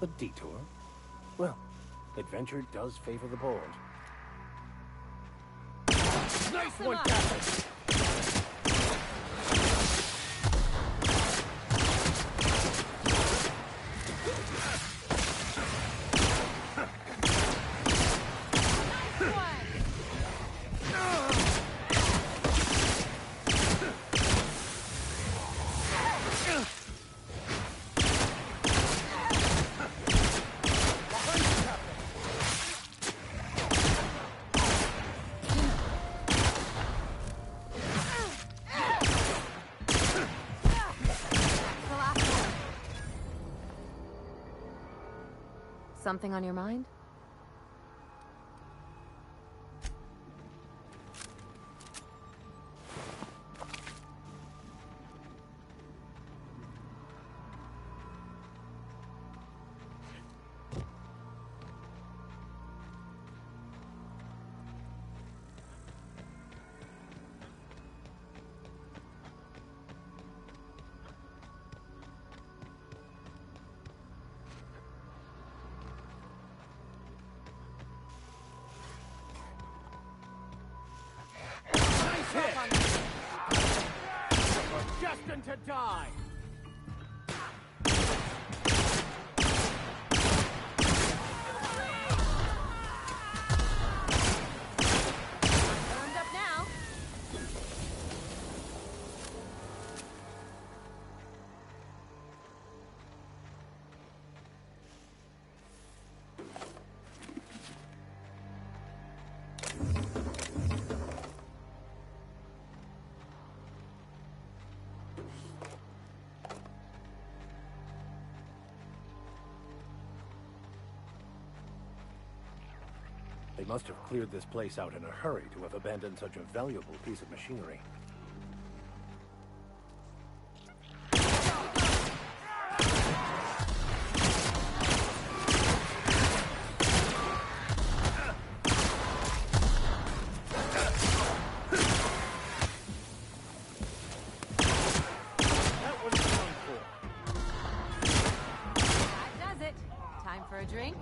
Speaker 2: A detour? Well, adventure does favor the bold.
Speaker 1: Nice one, Captain!
Speaker 14: Something on your mind?
Speaker 1: You're destined to die!
Speaker 12: Burned up now.
Speaker 2: They must have cleared this place out in a hurry to have abandoned such a valuable piece of machinery.
Speaker 12: That does it. Time for a drink?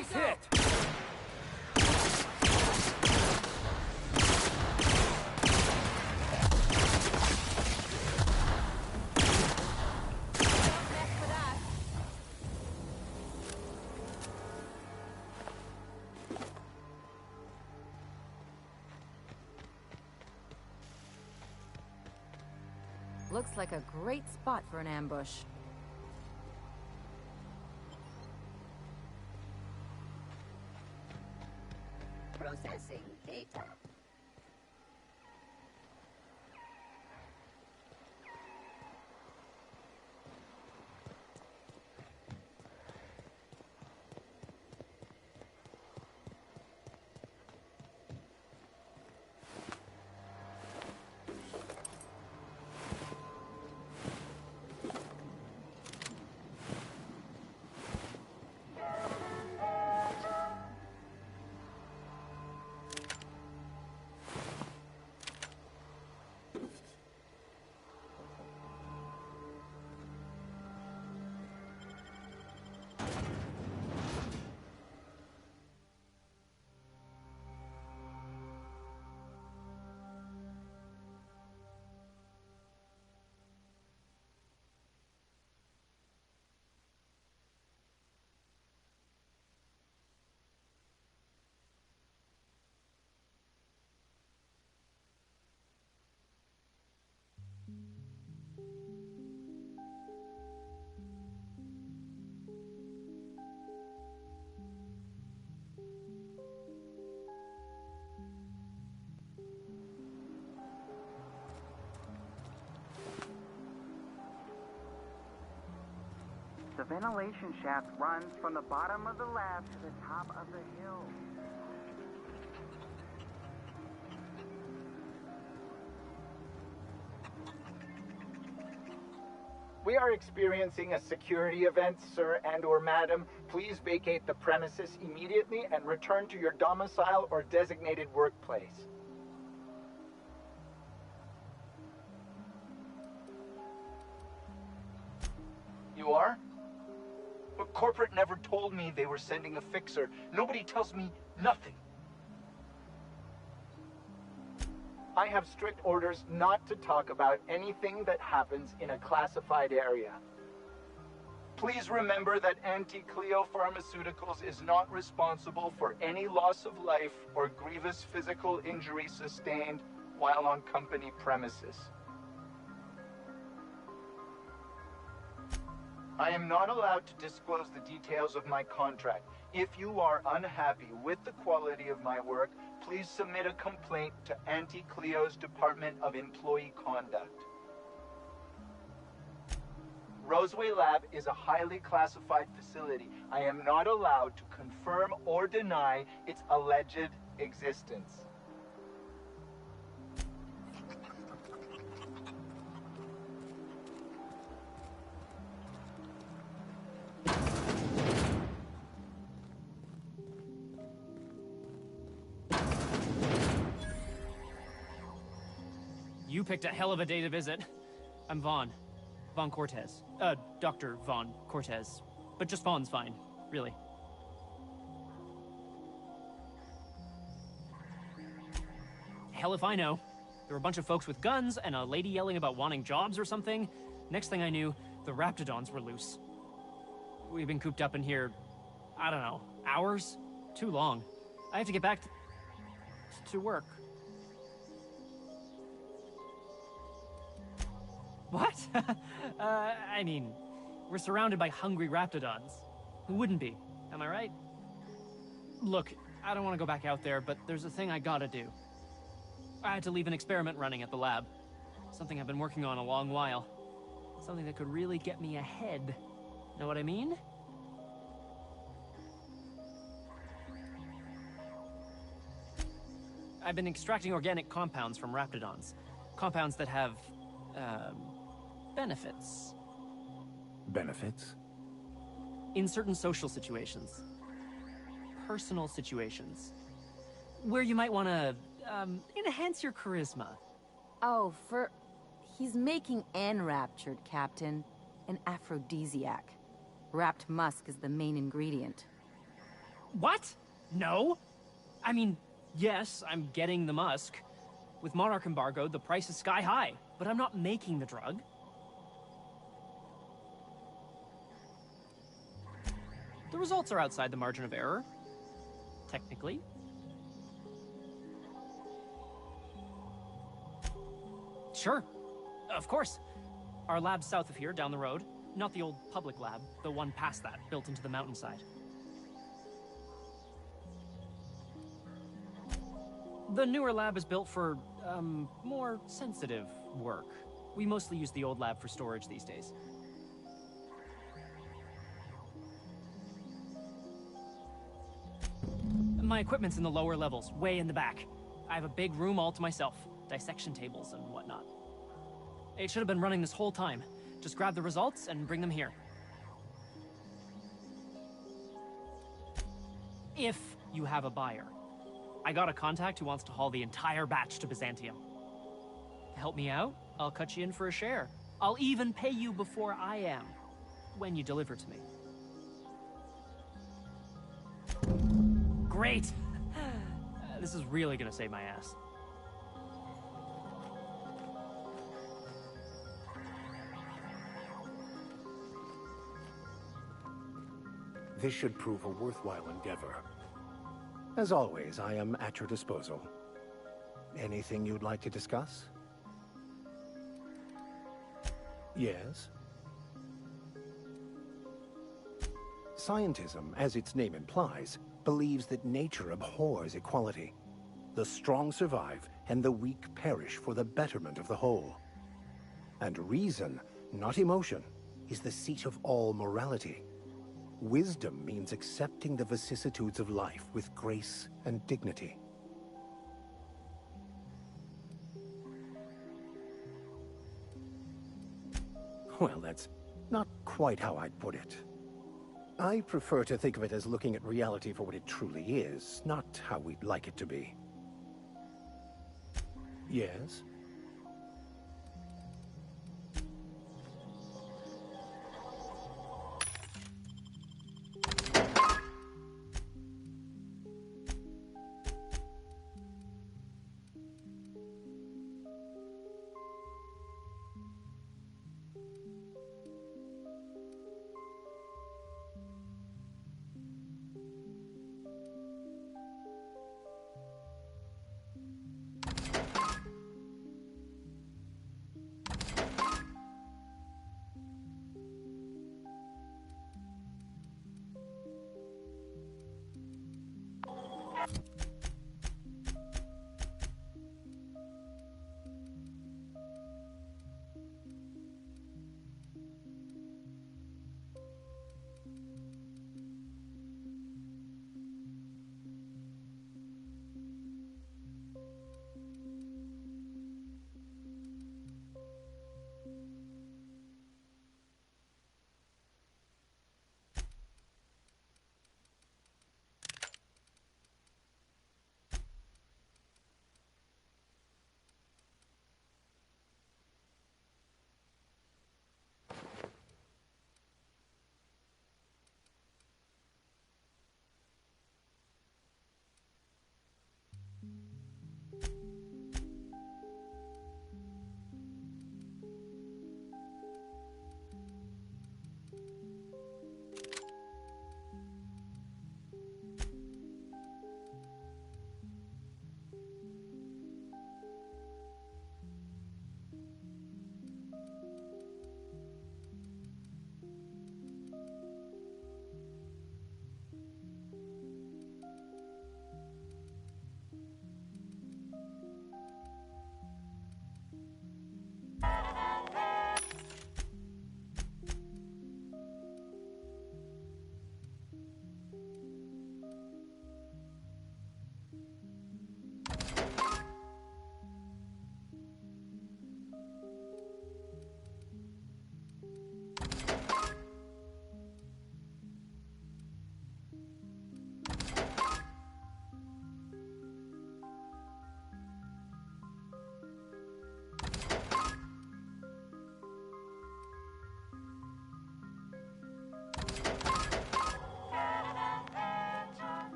Speaker 2: Nice hit!
Speaker 14: Looks like a great spot for an ambush.
Speaker 9: Processing data.
Speaker 3: The ventilation shaft runs from the bottom of the lab to the top of the hill.
Speaker 21: We are experiencing a security event, sir and/or madam. Please vacate the premises immediately and return to your domicile or designated workplace. You are? But corporate never told me they were sending a fixer. Nobody tells me nothing. I have strict orders not to talk about anything that happens in a classified area. Please remember that Anti-Cleo Pharmaceuticals is not responsible for any loss of life or grievous physical injury sustained while on company premises. I am not allowed to disclose the details of my contract. If you are unhappy with the quality of my work, please submit a complaint to Anti-Cleo's Department of Employee Conduct. Roseway Lab is a highly classified facility. I am not allowed to confirm or deny its alleged existence.
Speaker 1: You picked a hell of a day to visit. I'm Vaughn. Vaughn Cortez. Dr. Vaughn Cortez. But just Vaughn's fine, really. Hell if I know. There were a bunch of folks with guns and a lady yelling about wanting jobs or something. Next thing I knew, the Raptidons were loose. We've been cooped up in here, I don't know, hours? Too long. I have to get back to work. What? I mean, we're surrounded by hungry Raptidons. Who wouldn't be? Am I right? Look, I don't want to go back out there, but there's a thing I gotta do. I had to leave an experiment running at the lab. Something I've been working on a long while. Something that could really get me ahead. Know what I mean? I've been extracting organic compounds from Raptidons. Compounds that have, benefits.
Speaker 2: Benefits?
Speaker 1: In certain social situations. Personal situations. Where you might want to, enhance your charisma.
Speaker 14: Oh, he's making enraptured, Captain. An aphrodisiac. Wrapped musk is the main ingredient.
Speaker 4: What? No? I mean, yes, I'm getting the musk. With Monarch embargoed, the price is sky high, but I'm not making the drug. The results are outside the margin of error. Technically. Sure. Of course. Our lab's south of here, down the road. Not the old public lab, the one past that, built into the mountainside. The newer lab is built for, more sensitive work. We mostly use the old lab for storage these days. My equipment's in the lower levels, way in the back. I have a big room all to myself, dissection tables and whatnot. It should have been running this whole time. Just grab the results and bring them here. If you have a buyer. I got a contact who wants to haul the entire batch to Byzantium. Help me out, I'll cut you in for a share. I'll even pay you before I am, when you deliver to me. Great! This is really gonna save my ass.
Speaker 2: This should prove a worthwhile endeavor. As always, I am at your disposal. Anything you'd like to discuss? Yes? Scientism, as its name implies, believes that nature abhors equality. The strong survive, and the weak perish for the betterment of the whole. And reason, not emotion, is the seat of all morality. Wisdom means accepting the vicissitudes of life with grace and dignity. Well, that's not quite how I'd put it. I prefer to think of it as looking at reality for what it truly is, not how we'd like it to be. Yes?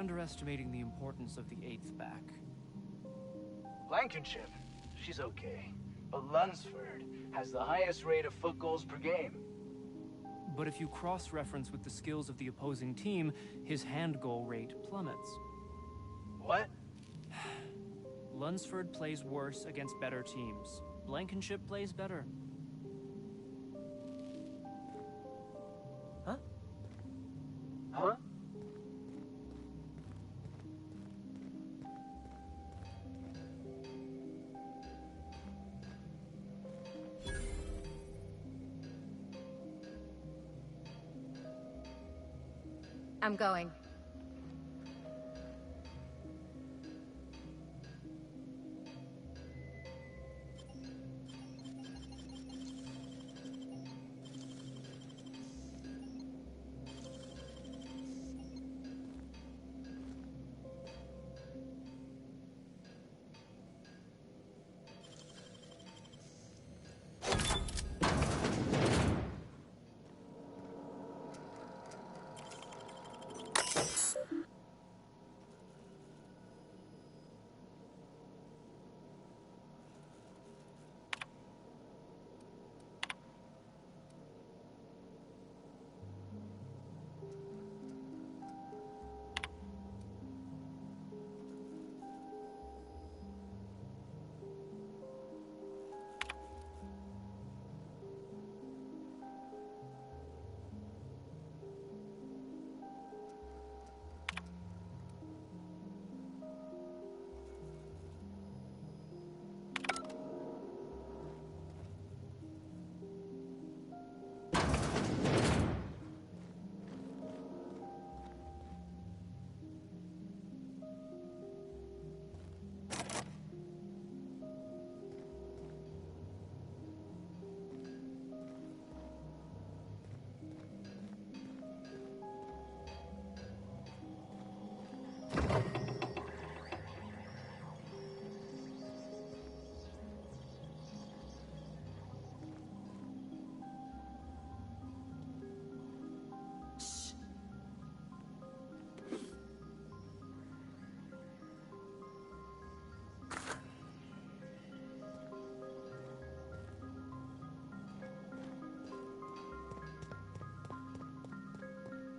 Speaker 4: underestimating the importance of the 8th back.
Speaker 21: Blankenship, she's okay. But Lunsford has the highest rate of foot goals per game.
Speaker 4: But if you cross-reference with the skills of the opposing team, his hand goal rate plummets.
Speaker 21: What?
Speaker 4: Lunsford plays worse against better teams. Blankenship plays better.
Speaker 21: Huh? Huh?
Speaker 14: I'm going.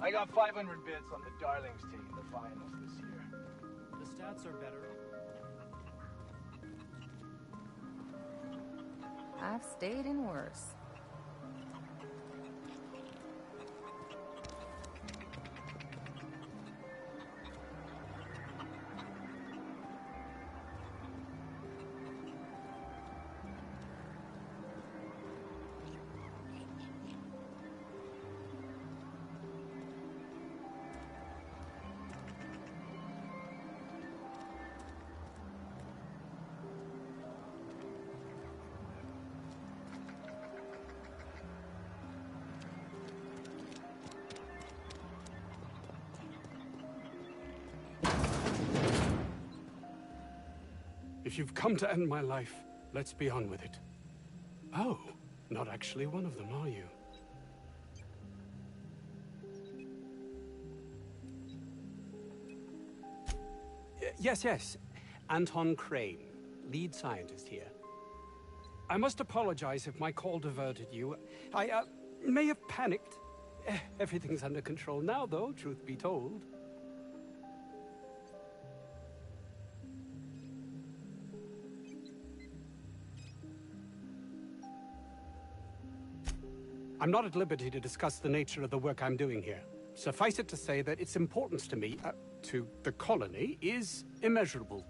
Speaker 21: I got 500 bits on the Darlings taking the finals this year.
Speaker 4: The stats are better.
Speaker 14: I've stayed in worse.
Speaker 8: If you've come to end my life, let's be on with it. Oh, not actually one of them, are you? Yes. Anton Crane, lead scientist here. I must apologize if my call diverted you. I may have panicked. Everything's under control now, though, truth be told. I'm not at liberty to discuss the nature of the work I'm doing here. Suffice it to say that its importance to me, to the colony, is immeasurable.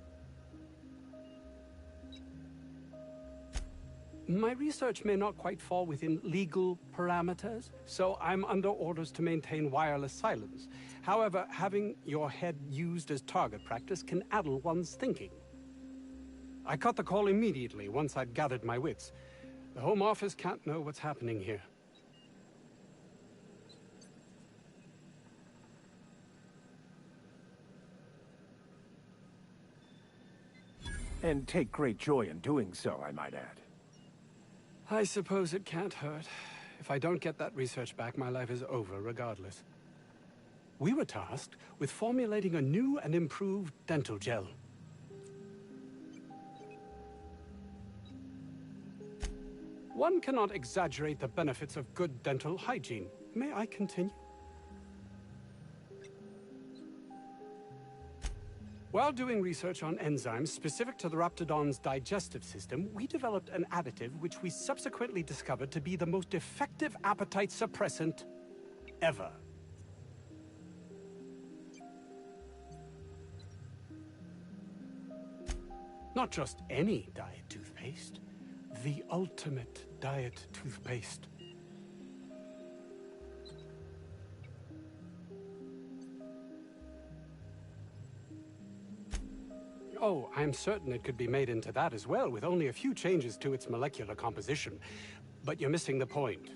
Speaker 8: My research may not quite fall within legal parameters, so I'm under orders to maintain wireless silence. However, having your head used as target practice can addle one's thinking. I cut the call immediately once I'd gathered my wits. The Home Office can't know what's happening here.
Speaker 2: And take great joy in doing so, I might add.
Speaker 8: I suppose it can't hurt. If I don't get that research back, my life is over regardless. We were tasked with formulating a new and improved dental gel. One cannot exaggerate the benefits of good dental hygiene. May I continue? While doing research on enzymes specific to the Raptidon's digestive system, we developed an additive which we subsequently discovered to be the most effective appetite suppressant ever. Not just any diet toothpaste, the ultimate diet toothpaste. Oh, I'm certain it could be made into that as well, with only a few changes to its molecular composition. But you're missing the point.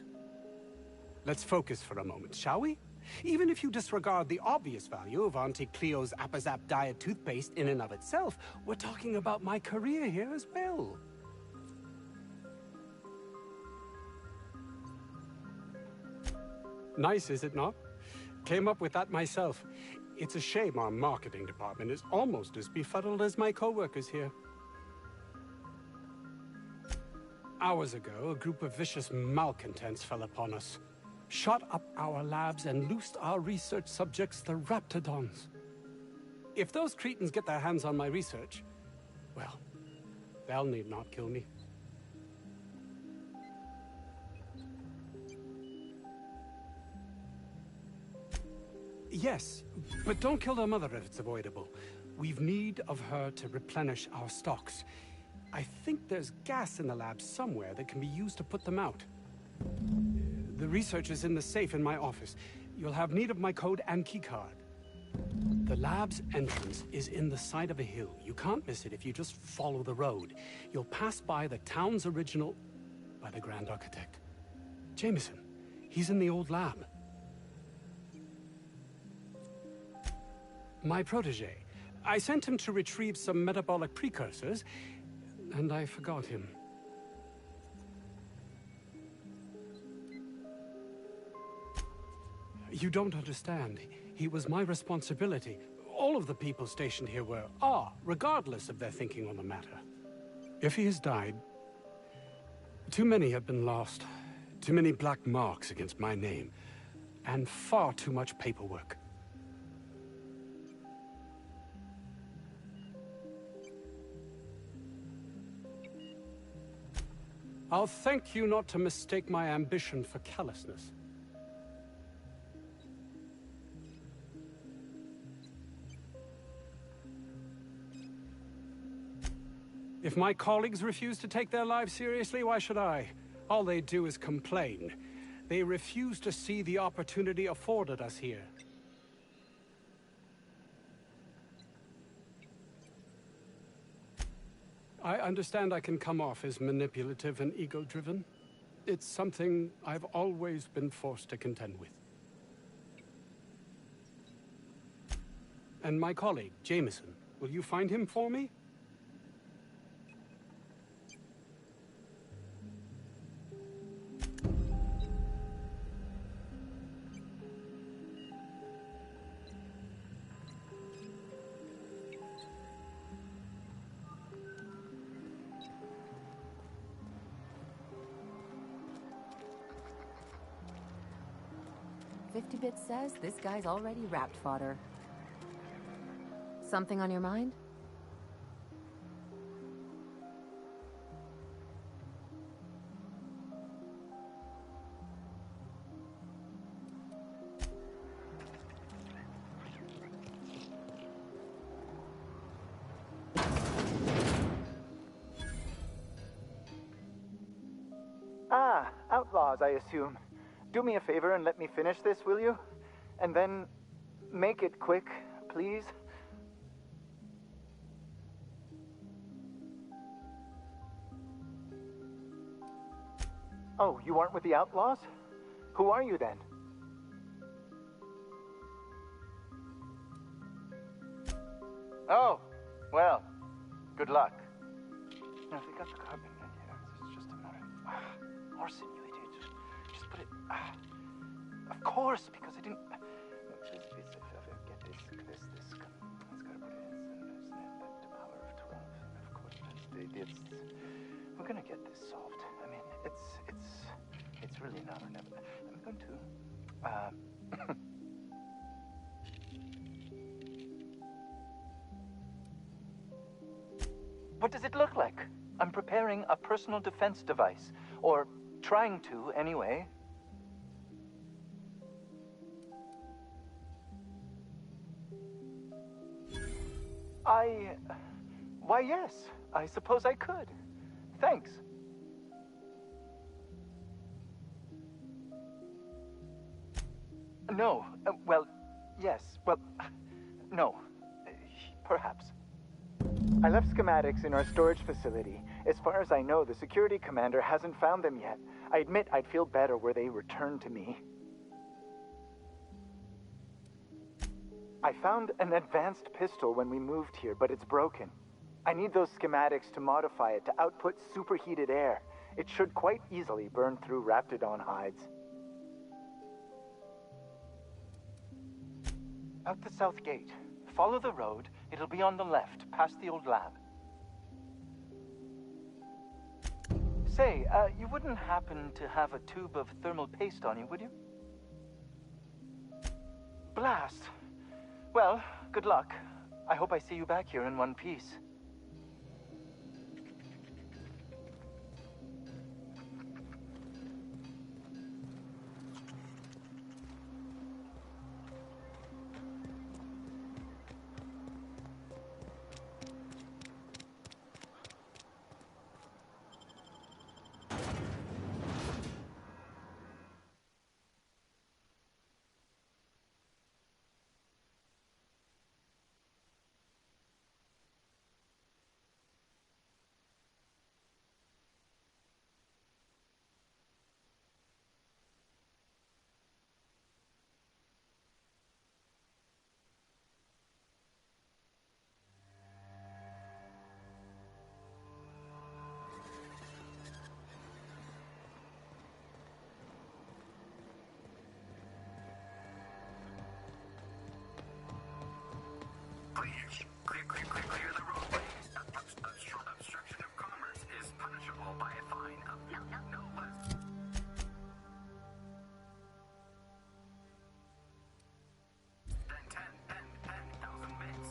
Speaker 8: Let's focus for a moment, shall we? Even if you disregard the obvious value of Auntie Cleo's Appazap Diet toothpaste in and of itself, we're talking about my career here as well. Nice, is it not? Came up with that myself. It's a shame our marketing department is almost as befuddled as my co-workers here. Hours ago, a group of vicious malcontents fell upon us, shot up our labs and loosed our research subjects, the Raptidons. If those cretins get their hands on my research, well, they'll need not kill me. Yes, but don't kill their mother if it's avoidable. We've need of her to replenish our stocks. I think there's gas in the lab somewhere that can be used to put them out. The research is in the safe in my office. You'll have need of my code and keycard. The lab's entrance is in the side of a hill. You can't miss it if you just follow the road. You'll pass by the town's original... by the Grand Architect. Jameson. He's in the old lab. My protege. I sent him to retrieve some metabolic precursors, and I forgot him. You don't understand. He was my responsibility. All of the people stationed here are, regardless of their thinking on the matter. If he has died, too many have been lost. Too many black marks against my name, and far too much paperwork. I'll thank you not to mistake my ambition for callousness. If my colleagues refuse to take their lives seriously, why should I? All they do is complain. They refuse to see the opportunity afforded us here. I understand I can come off as manipulative and ego-driven. It's something I've always been forced to contend with. And my colleague, Jameson, will you find him for me?
Speaker 14: Bit says this guy's already wrapped fodder. Something on your mind?
Speaker 21: Ah, outlaws, I assume. Do me a favor and let me finish this, will you? And then make it quick, please. Oh, you aren't with the outlaws? Who are you then? Oh, well, good luck. Now, if they got the carbon in here, it's just a matter of... Arson, you idiot. Just put it... Of course, because I didn't... Get this. Let's gotta put it in the power of 12. Of course, we're gonna get this solved. I mean, it's really not an. I'm going to. What does it look like? I'm preparing a personal defense device, or trying to, anyway. Why, yes. I suppose I could. Thanks. No. Well, yes. Well, no. Perhaps. I left schematics in our storage facility. As far as I know, the security commander hasn't found them yet. I admit I'd feel better were they returned to me. I found an advanced pistol when we moved here, but it's broken. I need those schematics to modify it to output superheated air. It should quite easily burn through Raptidon hides. Out the south gate. Follow the road. It'll be on the left, past the old lab. Say, you wouldn't happen to have a tube of thermal paste on you, would you? Blast. Well, good luck. I hope I see you back here in one piece. Clear the roadway. Obstruction of commerce is punishable by a fine of no less. Than 10,000 bits.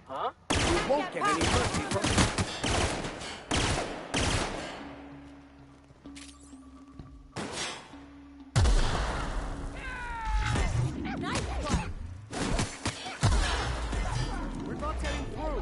Speaker 2: Huh? We won't get any mercy from... We're not getting through.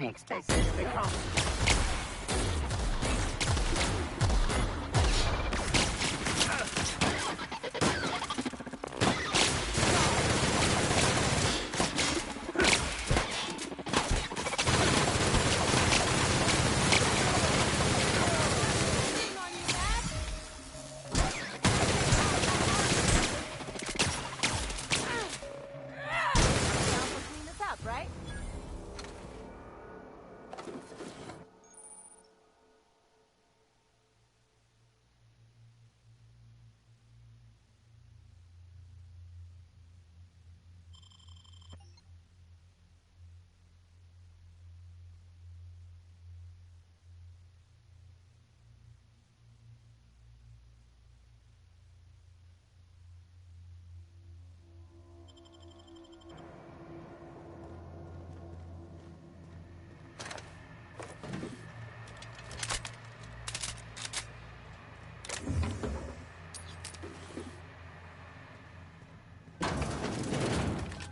Speaker 3: expected to become.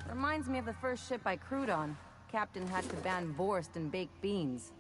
Speaker 14: Reminds me of the first ship I crewed on. Captain had to ban Vorst and baked beans.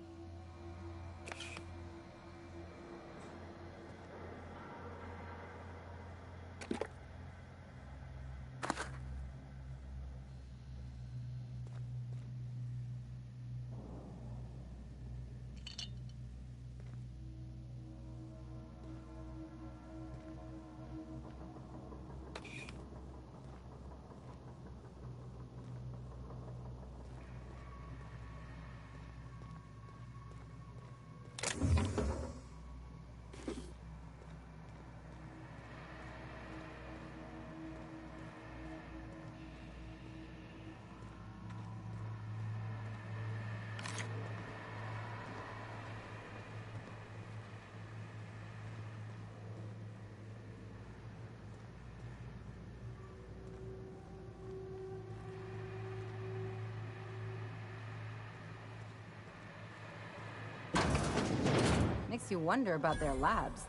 Speaker 14: Makes you wonder about their labs.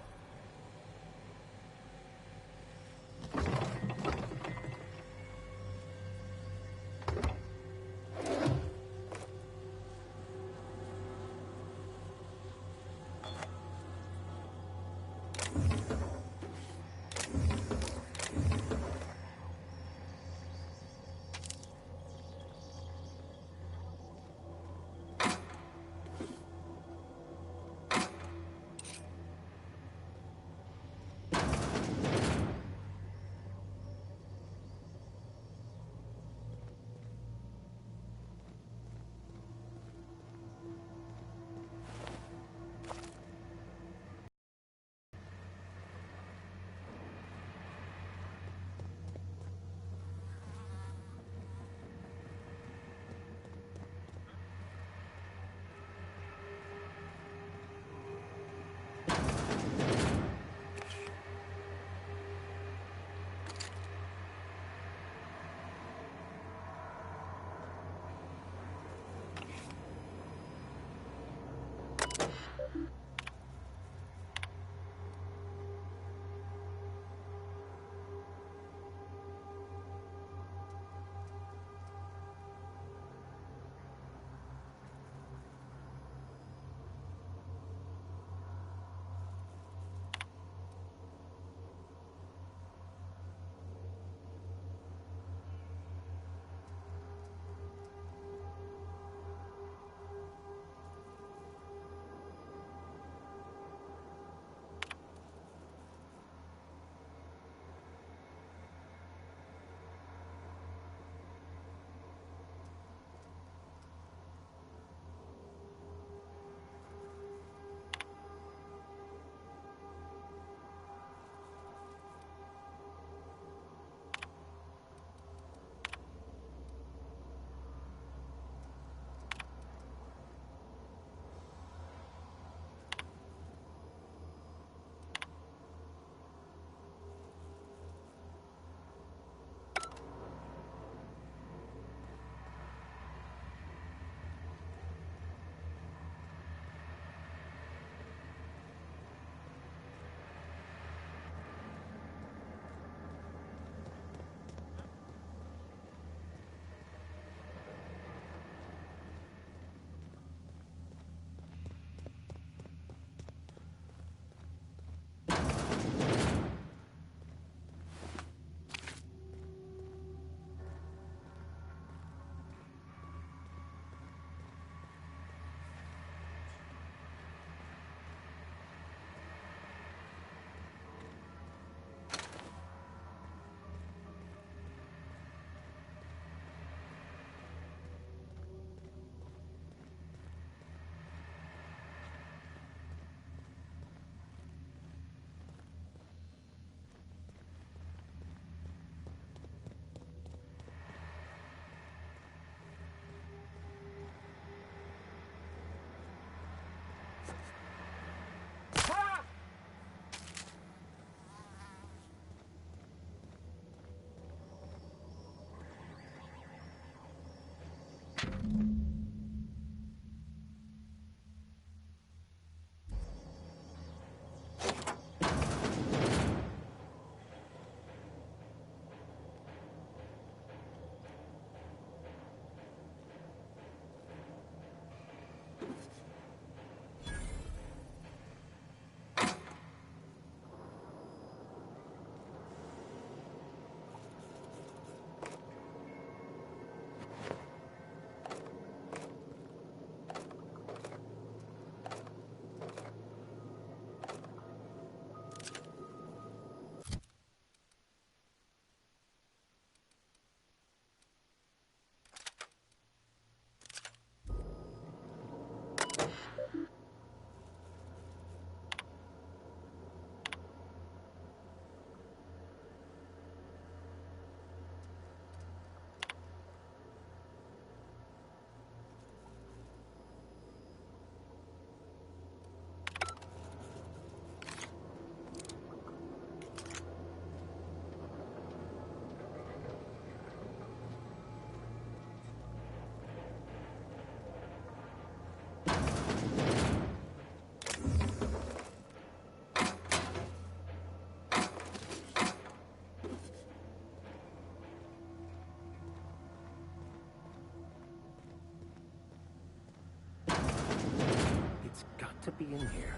Speaker 2: to be in here.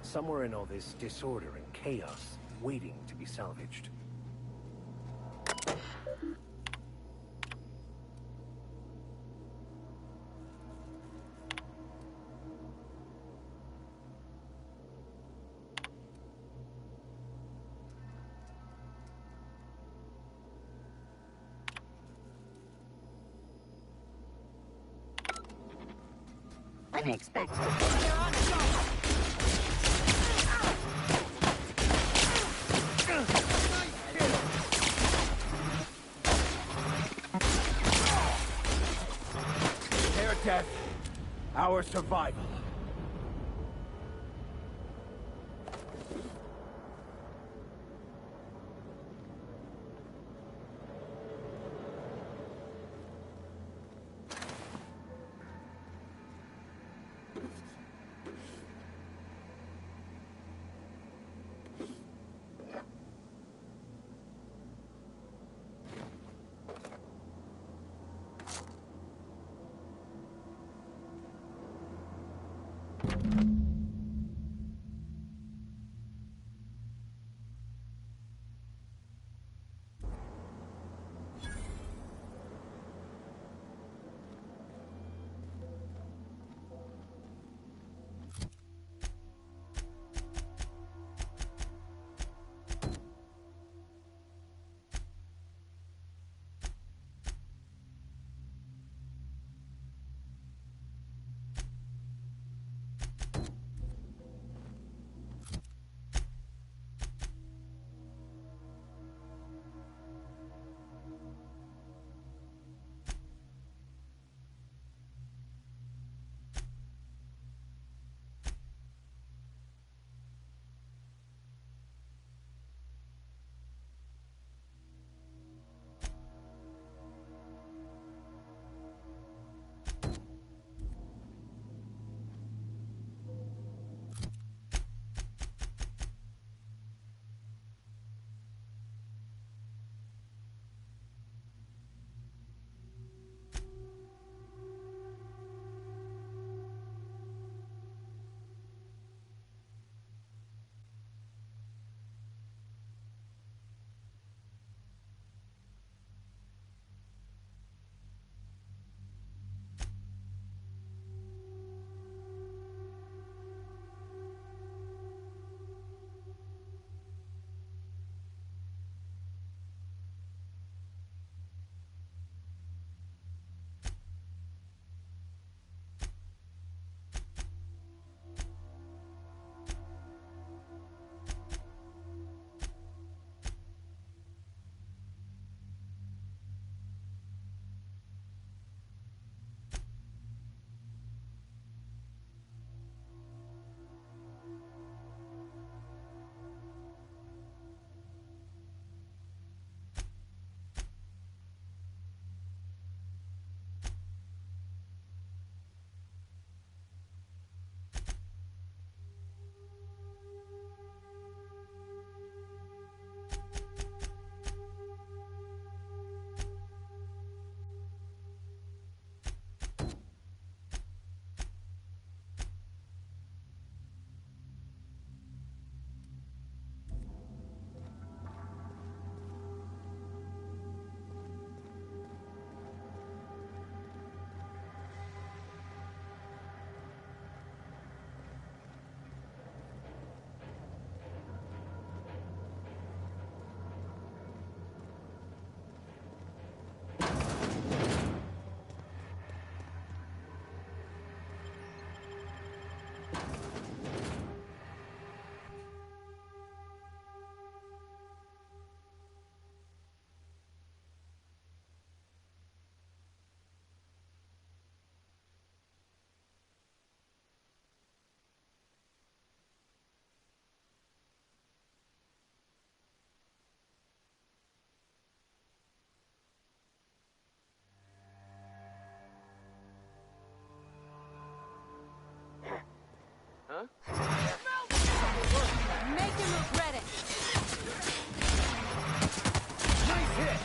Speaker 2: Somewhere in all this disorder and chaos, waiting to be salvaged.
Speaker 9: Unexpected.
Speaker 6: Their death, our survival.
Speaker 12: Make him regret it.
Speaker 6: Nice hit.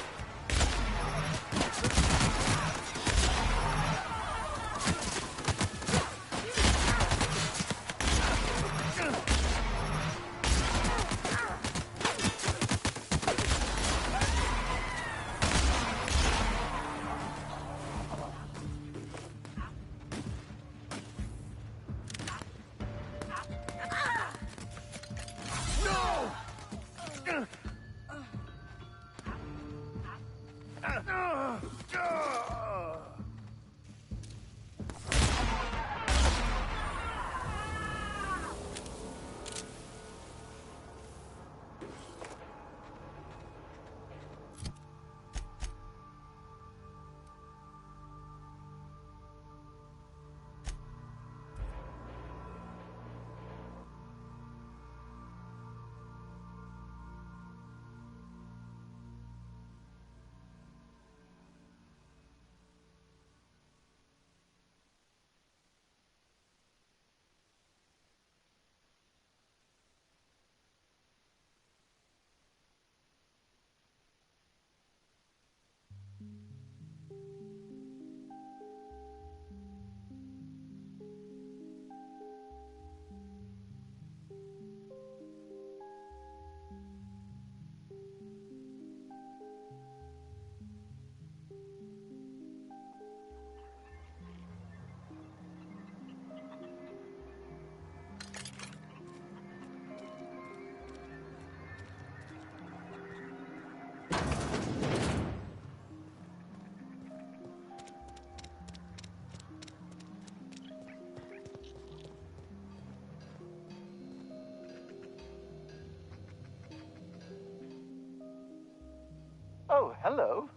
Speaker 21: Oh, hello.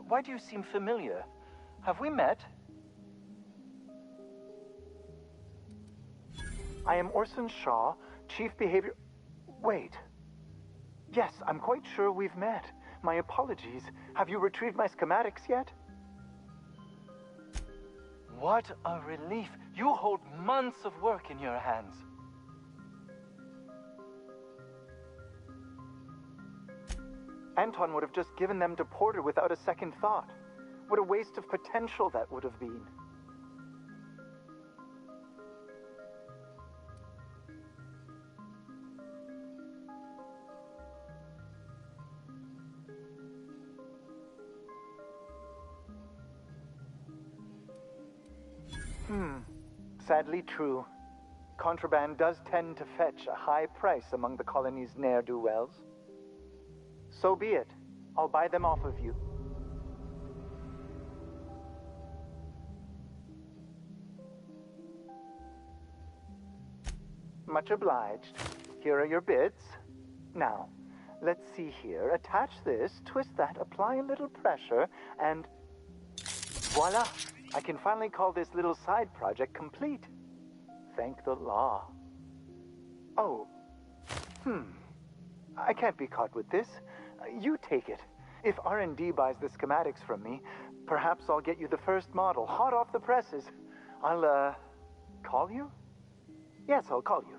Speaker 21: Why do you seem familiar? Have we met? I am Orson Shaw, Chief Behavior... Wait. Yes, I'm quite sure we've met. My apologies. Have you retrieved my schematics yet? What a relief. You hold months of work in your hands. Anton would have just given them to Porter without a second thought. What a waste of potential that would have been. Sadly true. Contraband does tend to fetch a high price among the colony's ne'er-do-wells. So be it. I'll buy them off of you. Much obliged. Here are your bits. Now, let's see here. Attach this, twist that, apply a little pressure, and voila! I can finally call this little side project complete. Thank the law. Oh. I can't be caught with this. You take it. If R&D buys the schematics from me, perhaps I'll get you the first model, hot off the presses. I'll, call you? Yes, I'll call you.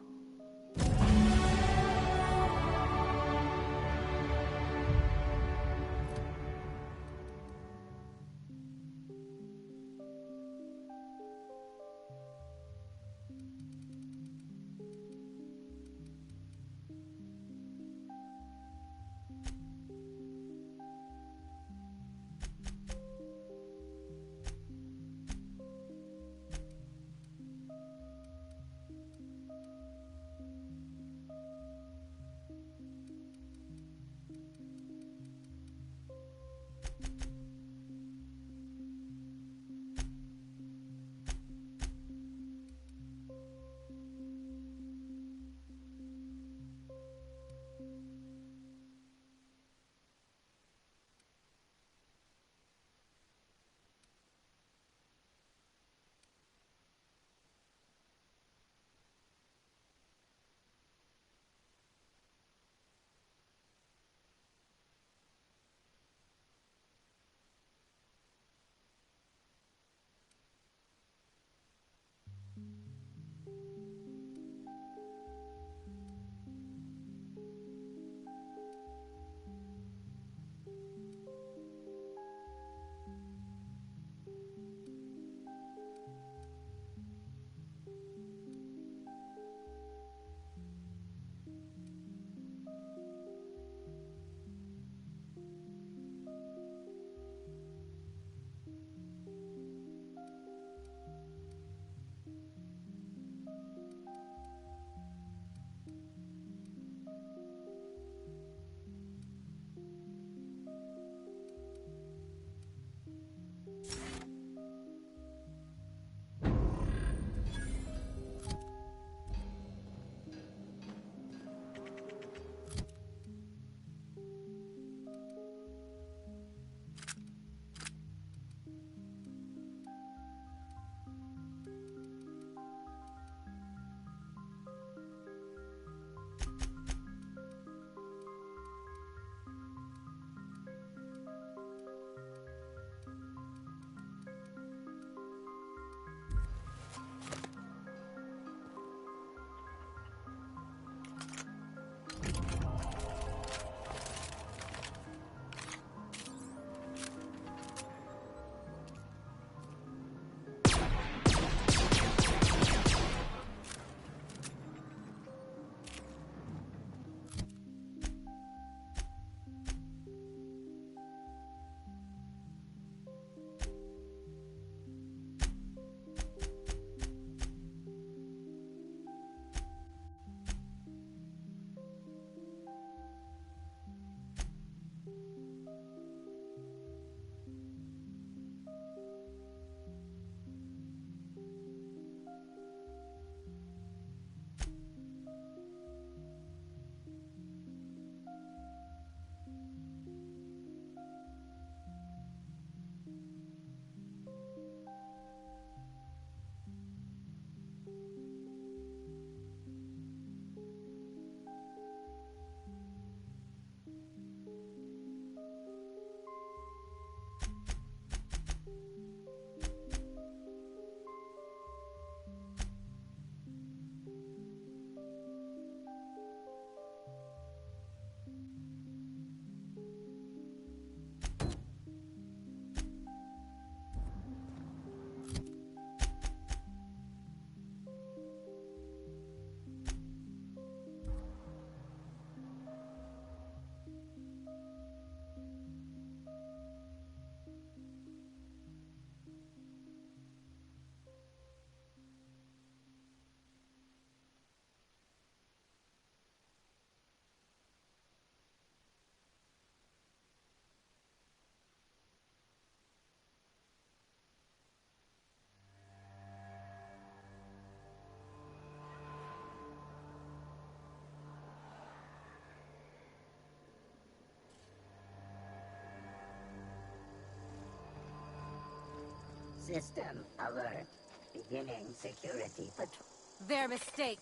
Speaker 9: System alert. Beginning security patrol.
Speaker 5: Their mistake.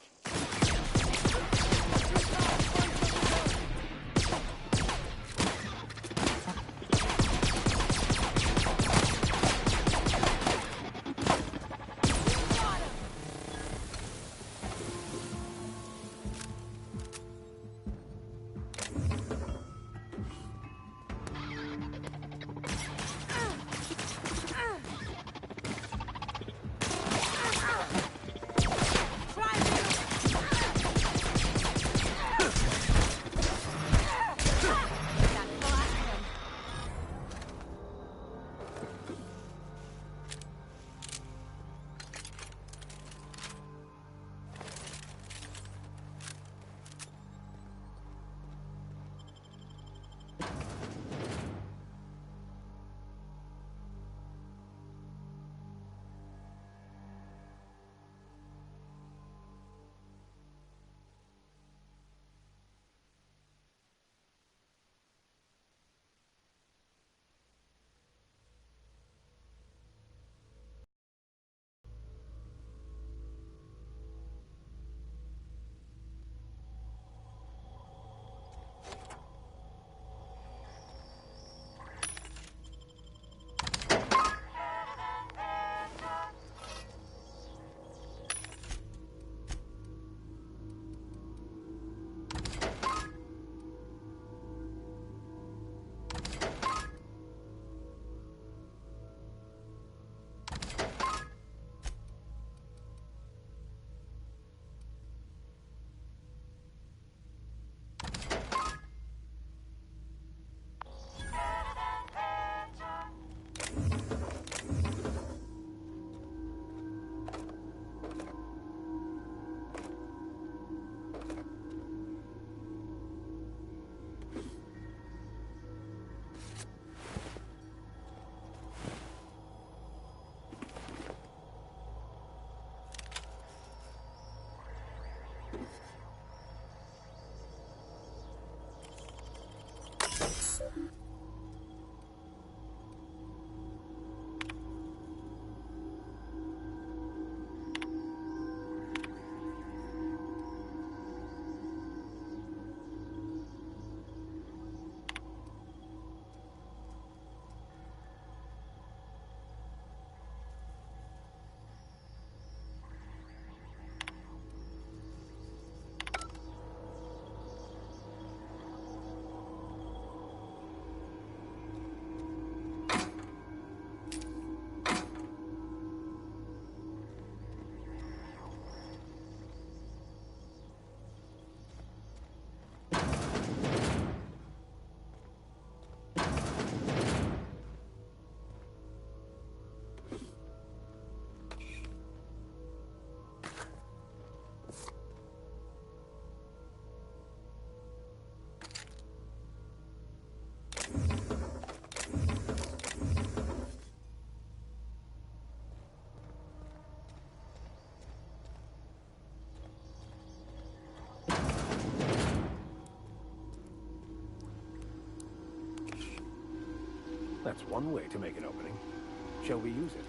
Speaker 2: That's one way to make an opening. Shall we use it?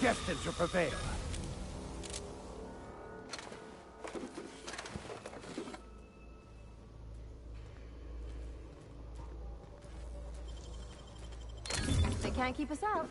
Speaker 2: Destined to prevail.
Speaker 14: They can't keep us out.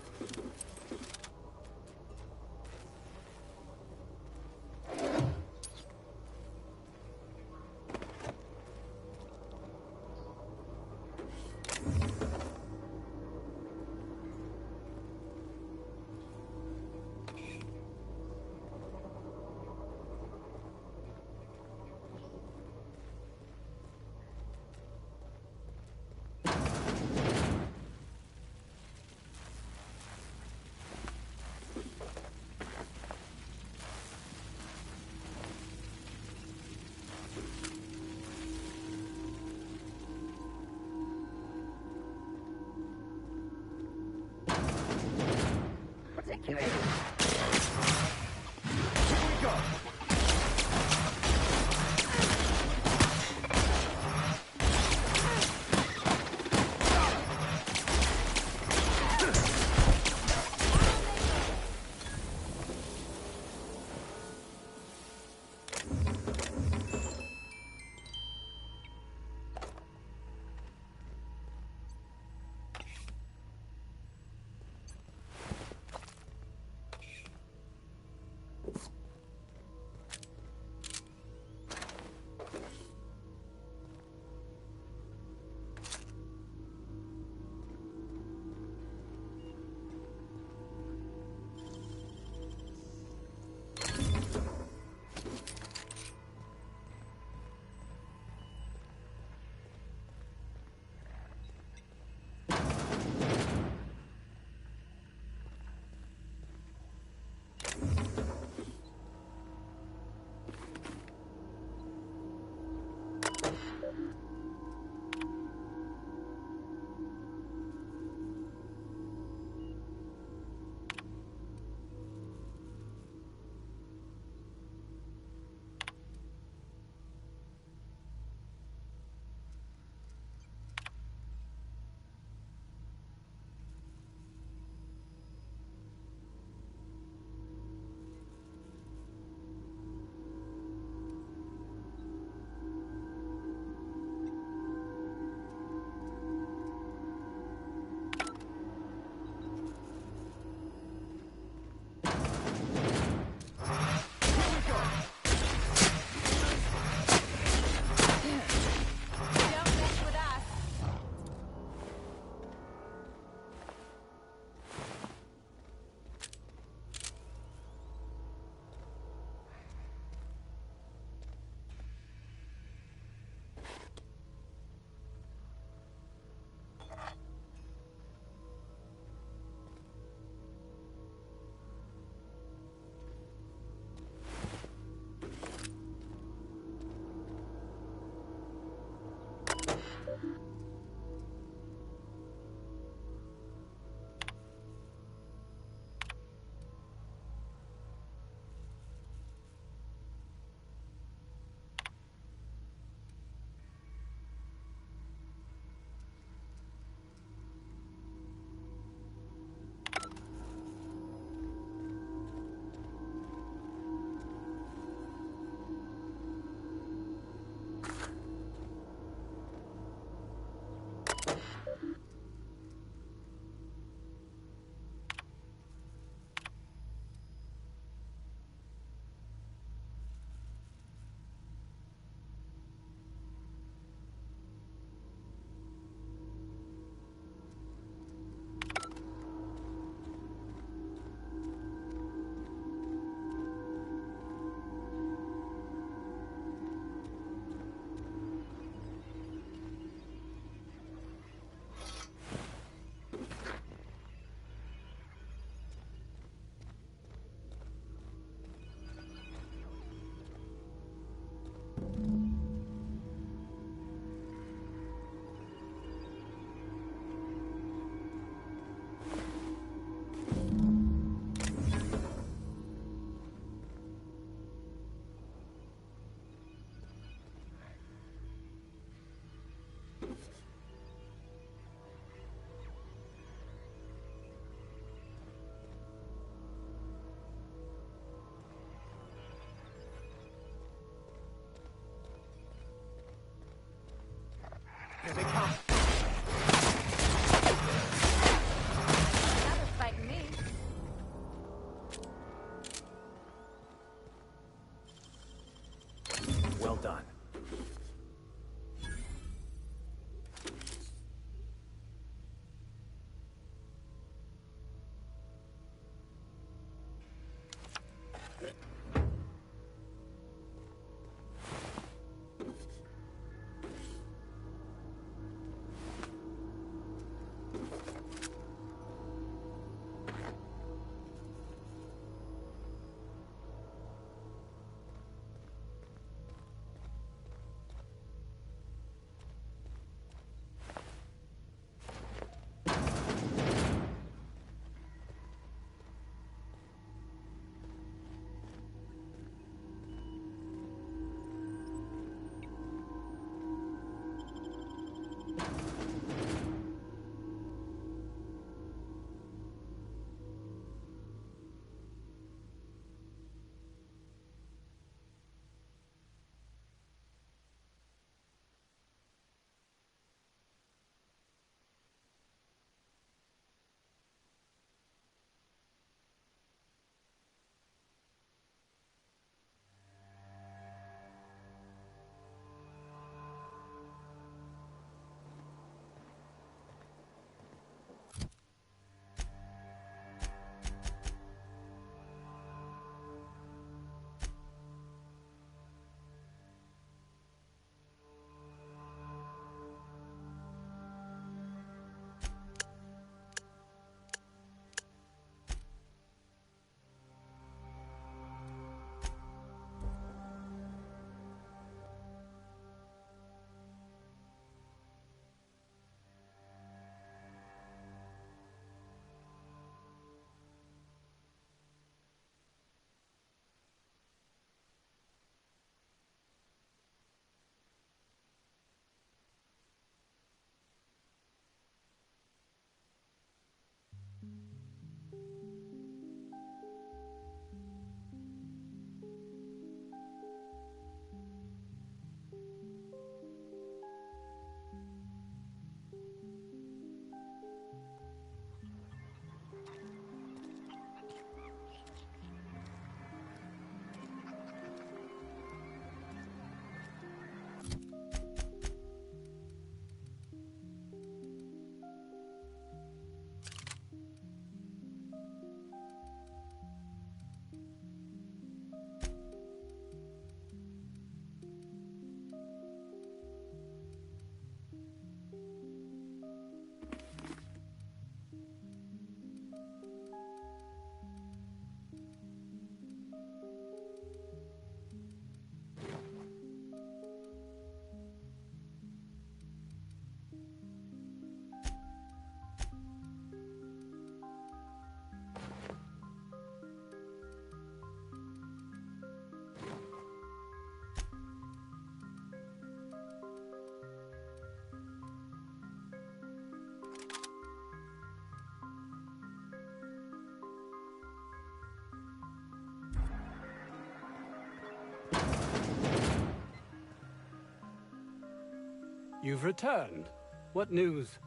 Speaker 8: You've returned. What news?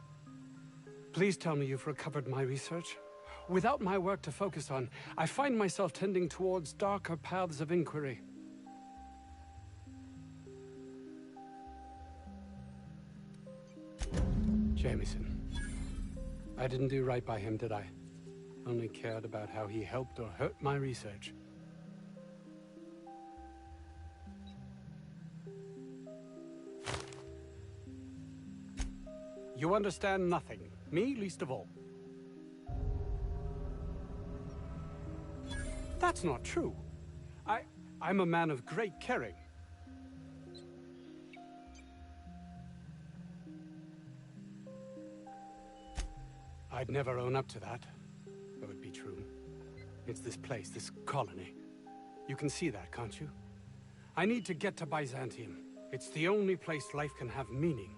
Speaker 8: Please tell me you've recovered my research. Without my work to focus on, I find myself tending towards darker paths of inquiry. Jameson. I didn't do right by him, did I? Only cared about how he helped or hurt my research. You understand nothing. Me, least of all. That's not true. I'm a man of great caring. I'd never own up to that, though it be true. It's this place, this colony. You can see that, can't you? I need to get to Byzantium. It's the only place life can have meaning.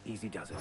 Speaker 2: Easy does it.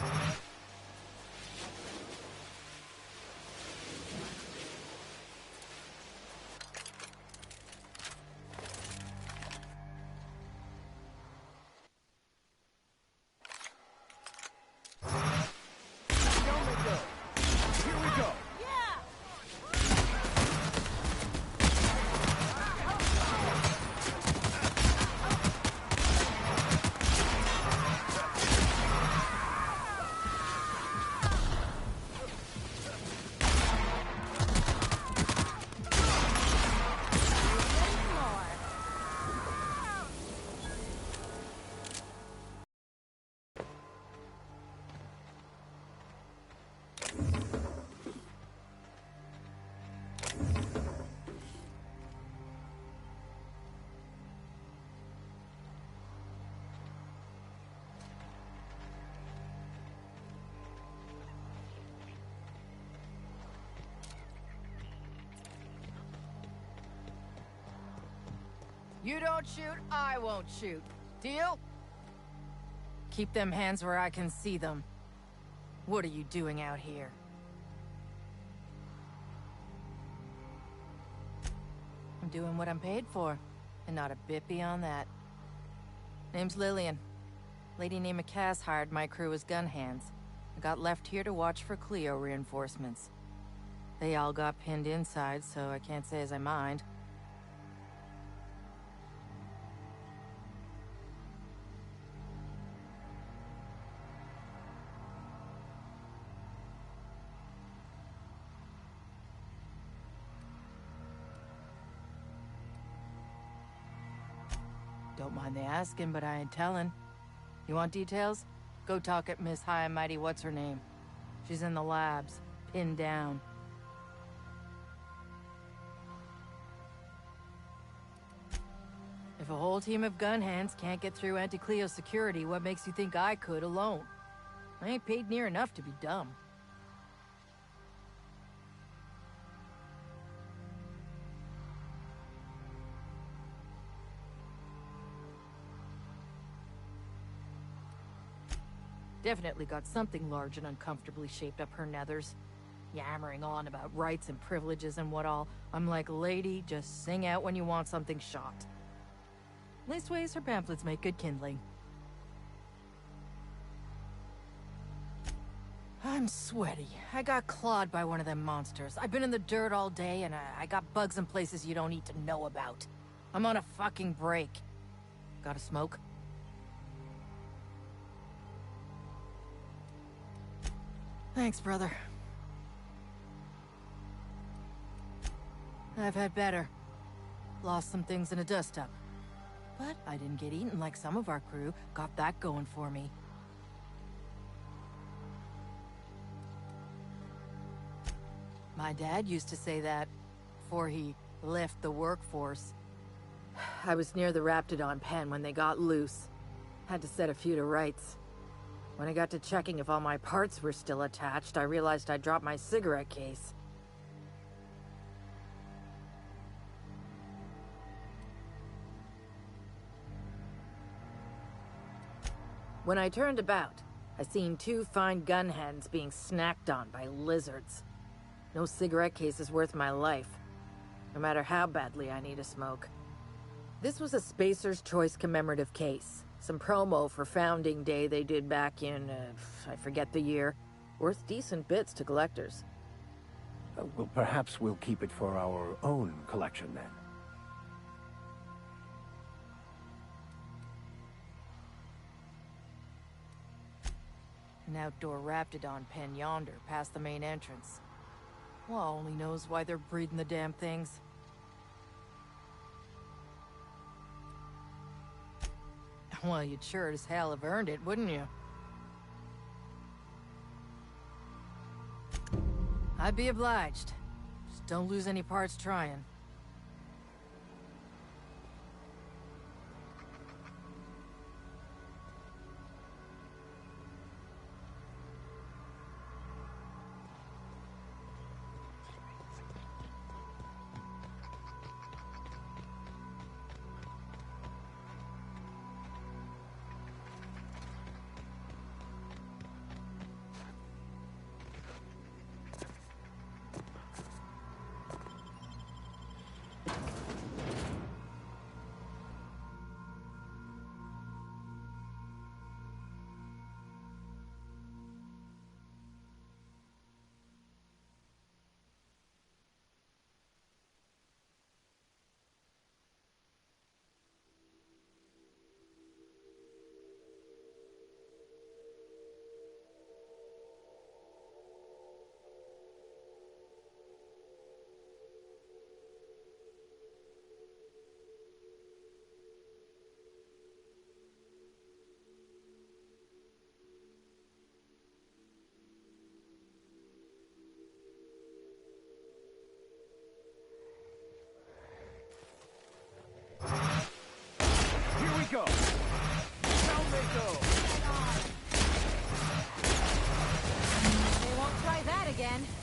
Speaker 18: You don't shoot, I won't shoot. Deal?
Speaker 11: Keep them hands where I can see them. What are you doing out here? I'm doing what I'm paid for, and not a bit beyond that. Name's Lillian. Lady named Cass hired my crew as gun hands. I got left here to watch for Cleo reinforcements. They all got pinned inside, so I can't say as I mind. Don't mind the asking, but I ain't telling. You want details? Go talk at Miss High and Mighty What's-Her-Name. She's in the labs, pinned down. If a whole team of gun hands can't get through Anti-Cleo security, what makes you think I could alone? I ain't paid near enough to be dumb. Definitely got something large and uncomfortably shaped up her nethers. Yammering on about rights and privileges and what all. I'm like, lady, just sing out when you want something shot. Leastways, her pamphlets make good kindling. I'm sweaty. I got clawed by one of them monsters. I've been in the dirt all day, and I got bugs in places you don't need to know about. I'm on a fucking break. Got a smoke? Thanks, brother. I've had better. Lost some things in a dust-up. But I didn't get eaten like some of our crew. Got that going for me. My dad used to say that before he left the workforce. I was near the Raptidon pen when they got loose. Had to set a few to rights. When I got to checking if all my parts were still attached, I realized I'd dropped my cigarette case. When I turned about, I seen two fine gun hands being snacked on by lizards. No cigarette case is worth my life, no matter how badly I need a smoke. This was a Spacer's Choice commemorative case. Some promo for Founding Day they did back in, I forget the year. Worth decent bits to collectors.
Speaker 2: Well, perhaps we'll keep it for our own collection then.
Speaker 11: An outdoor Raptidon pen yonder, past the main entrance. Law only knows why they're breeding the damn things. Well, you'd sure as hell have earned it, wouldn't you? I'd be obliged. Just don't lose any parts trying.
Speaker 12: again.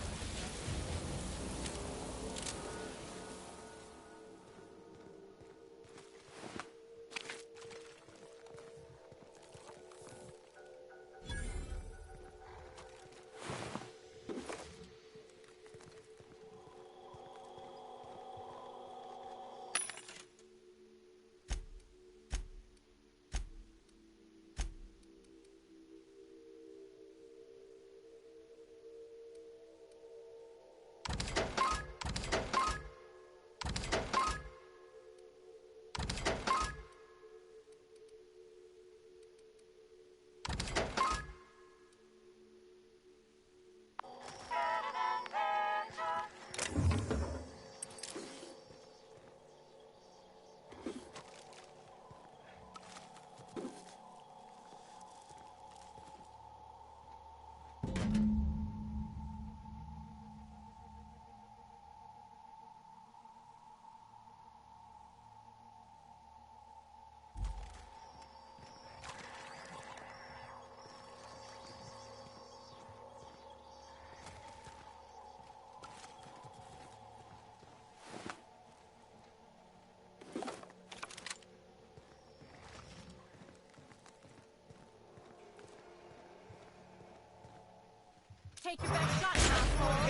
Speaker 6: Take your best shot, asshole!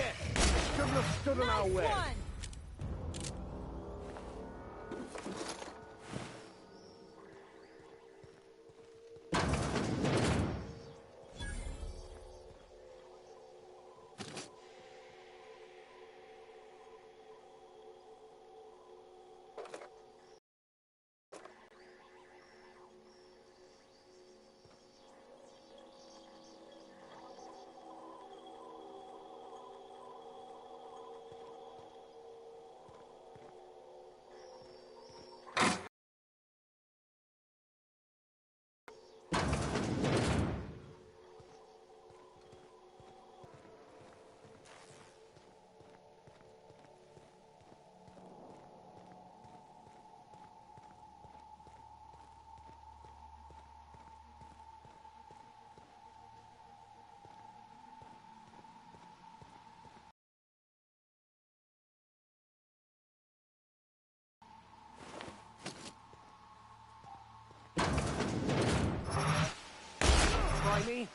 Speaker 2: Shouldn't have stood in our way.
Speaker 6: One.
Speaker 2: Try me?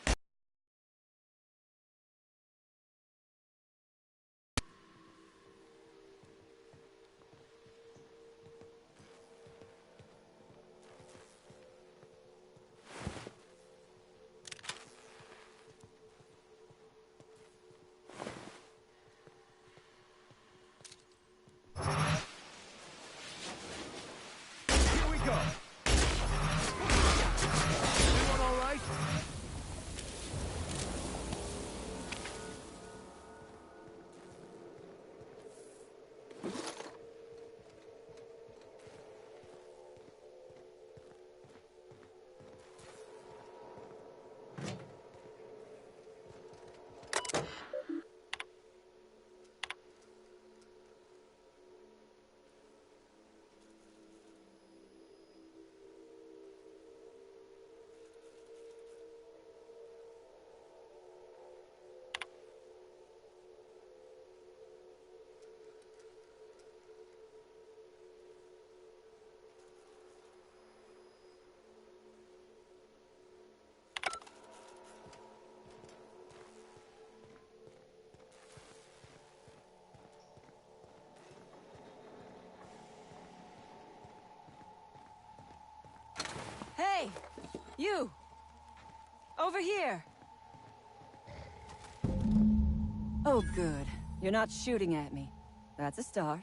Speaker 6: Here we go. Everyone all right?
Speaker 12: Hey! You! Over here! Oh, good. You're not shooting at me. That's a start.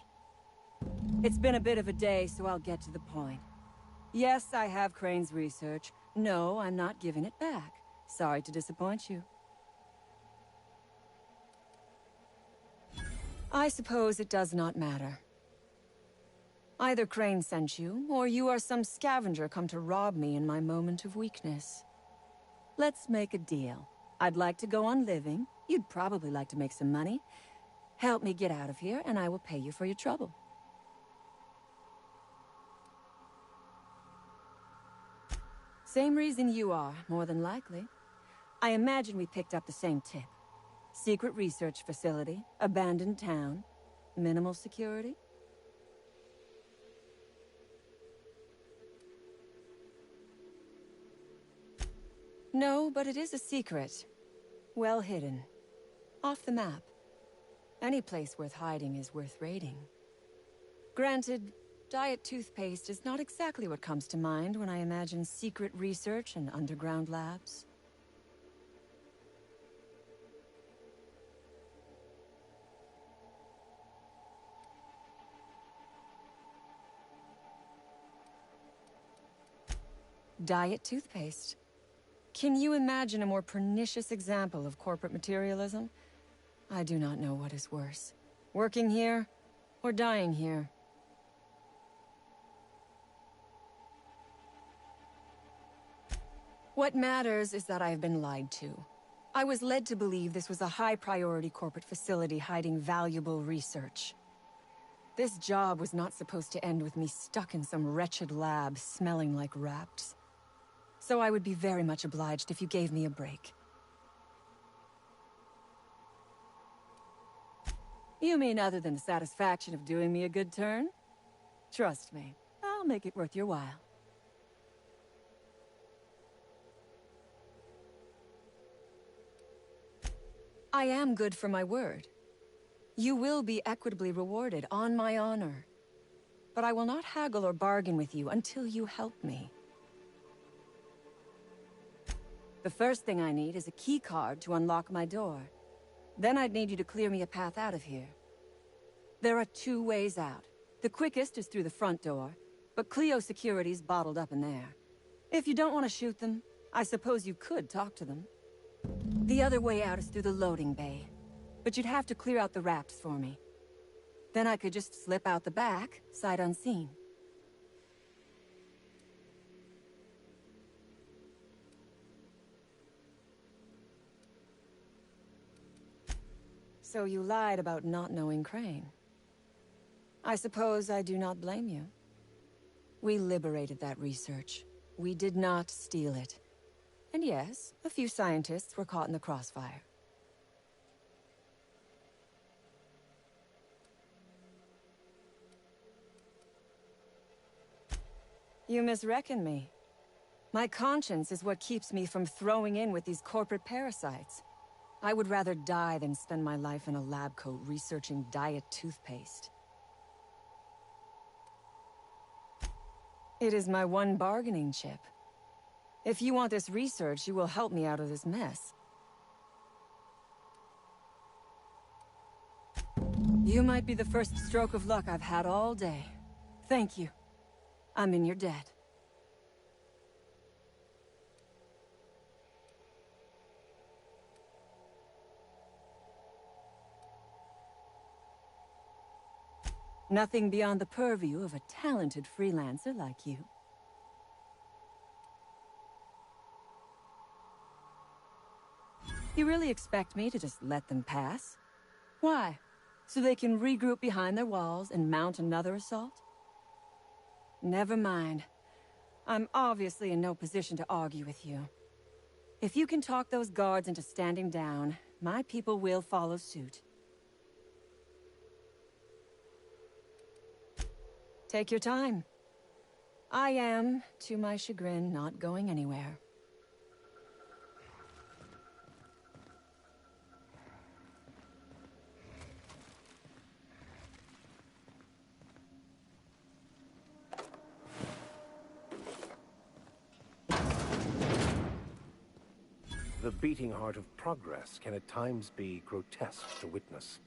Speaker 12: It's been a bit of a day, so I'll get to the point. Yes, I have Crane's research. No, I'm not giving it back. Sorry to disappoint you. I suppose it does not matter. Either Crane sent you, or you are some scavenger come to rob me in my moment of weakness. Let's make a deal. I'd like to go on living. You'd probably like to make some money. Help me get out of here, and I will pay you for your trouble. Same reason you are, more than likely. I imagine we picked up the same tip.
Speaker 13: Secret research facility, abandoned town, minimal security. No, but it is a secret. Well hidden. Off the map. Any place worth hiding is worth raiding. Granted, diet toothpaste is not exactly what comes to mind when I imagine secret research and underground labs. Diet toothpaste. Can you imagine a more pernicious example of corporate materialism? I do not know what is worse. Working here, or dying here. What matters is that I have been lied to. I was led to believe this was a high-priority corporate facility hiding valuable research. This job was not supposed to end with me stuck in some wretched lab smelling like rats. So I would be very much obliged if you gave me a break. You mean other than the satisfaction of doing me a good turn? Trust me, I'll make it worth your while. I am good for my word. You will be equitably rewarded, on my honor. But I will not haggle or bargain with you until you help me. The first thing I need is a key card to unlock my door. Then I'd need you to clear me a path out of here. There are 2 ways out. The quickest is through the front door, but Clio security's bottled up in there. If you don't want to shoot them, I suppose you could talk to them. The other way out is through the loading bay, but you'd have to clear out the rafts for me. Then I could just slip out the back, sight unseen. So you lied about not knowing Crane. I suppose I do not blame you. We liberated that research. We did not steal it. And yes, a few scientists were caught in the crossfire. You misreckon me. My conscience is what keeps me from throwing in with these corporate parasites. I would rather die than spend my life in a lab coat researching diet toothpaste. It is my one bargaining chip. If you want this research, you will help me out of this mess. You might be the first stroke of luck I've had all day. Thank you. I'm in your debt. Nothing beyond the purview of a talented freelancer like you. You really expect me to just let them pass? Why? So they can regroup behind their walls and mount another assault? Never mind. I'm obviously in no position to argue with you. If you can talk those guards into standing down, my people will follow suit. Take your time. I am, to my chagrin, not going anywhere.
Speaker 2: The beating heart of progress can at times be grotesque to witness.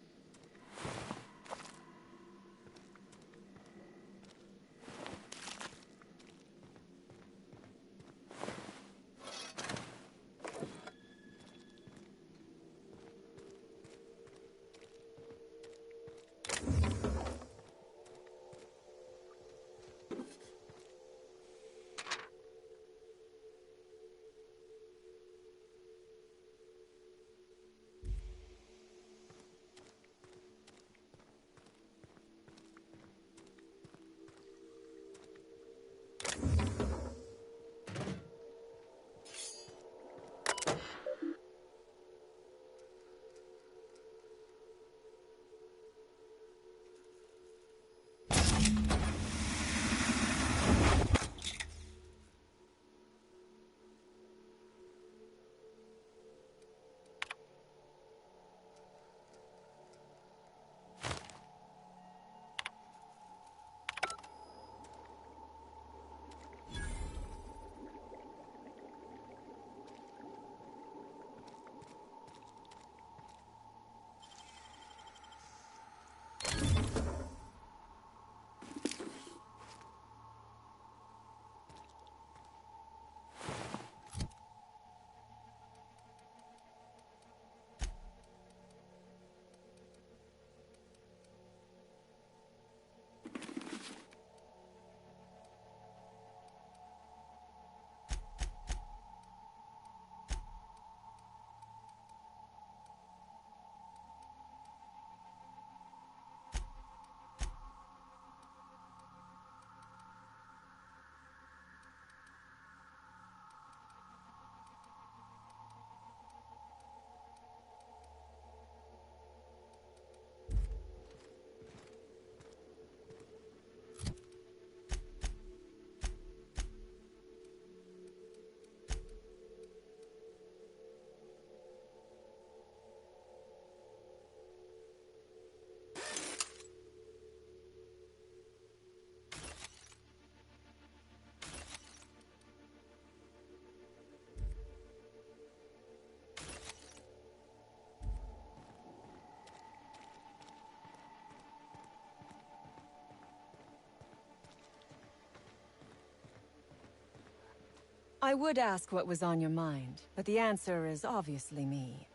Speaker 13: I would ask what was on your mind, but the answer is obviously me.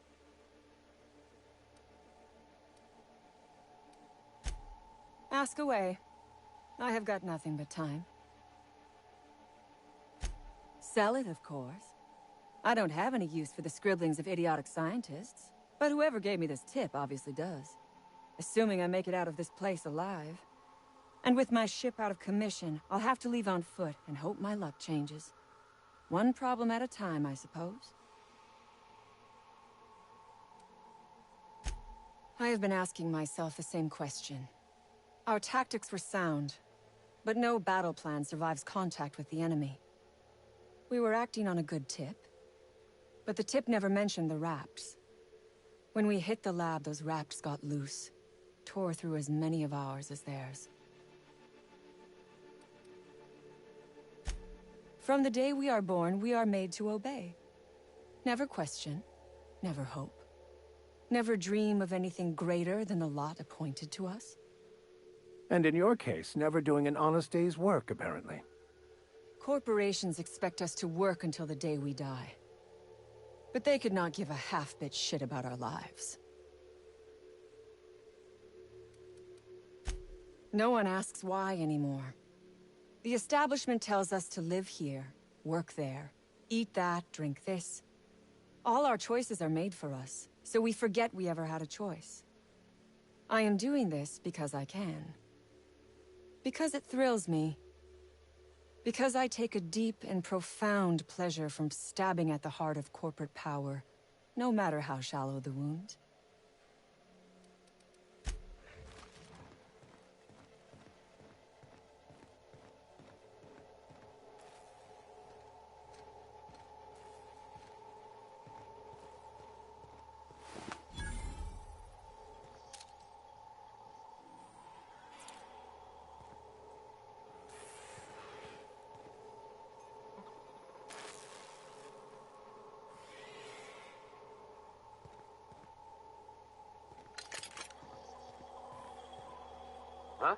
Speaker 13: Ask away. I have got nothing but time. Sell it, of course. I don't have any use for the scribblings of idiotic scientists, but whoever gave me this tip obviously does. Assuming I make it out of this place alive. And with my ship out of commission, I'll have to leave on foot and hope my luck changes. One problem at a time, I suppose. I have been asking myself the same question. Our tactics were sound, but no battle plan survives contact with the enemy. We were acting on a good tip, but the tip never mentioned the Raps. When we hit the lab, those Raps got loose, tore through as many of ours as theirs. From the day we are born, we are made to obey. Never question, never hope, never dream of anything greater than the lot appointed to us.
Speaker 2: And in your case, never doing an honest day's work, apparently.
Speaker 13: Corporations expect us to work until the day we die. But they could not give a half-bit shit about our lives. No one asks why anymore. The establishment tells us to live here, work there, eat that, drink this. All our choices are made for us, so we forget we ever had a choice. I am doing this because I can. Because it thrills me. Because I take a deep and profound pleasure from stabbing at the heart of corporate power, no matter how shallow the wound.
Speaker 15: Huh?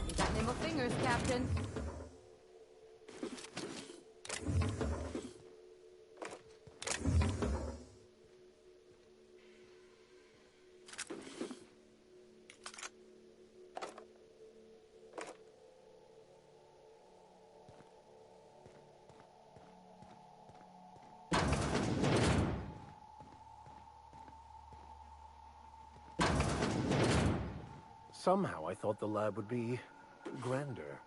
Speaker 14: You got nimble fingers, Captain.
Speaker 2: Somehow I thought the lab would be grander.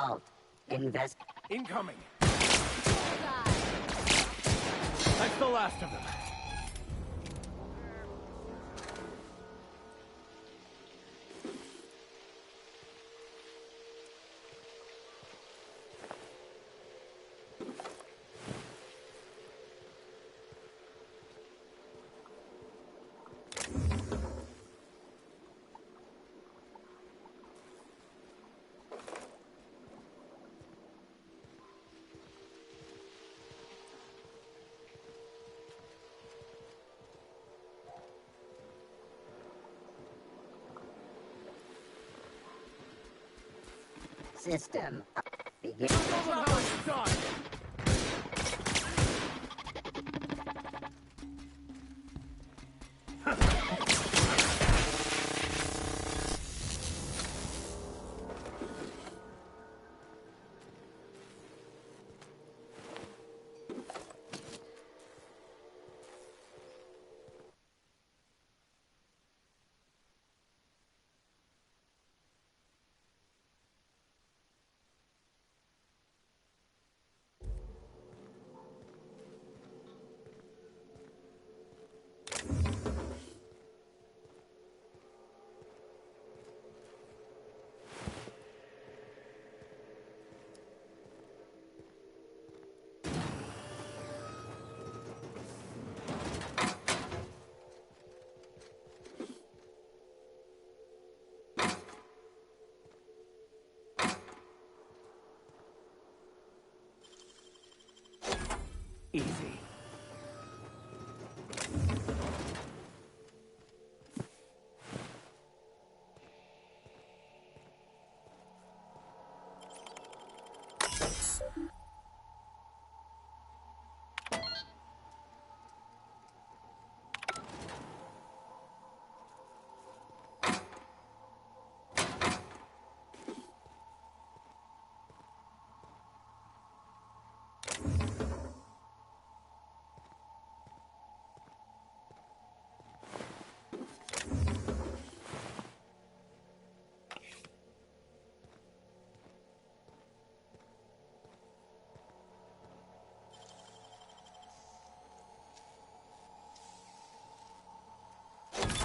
Speaker 9: Alt. Invest.
Speaker 6: Incoming. That's the last of them.
Speaker 9: System. Begin.
Speaker 6: Done. Easy.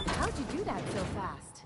Speaker 5: How'd you do that so fast?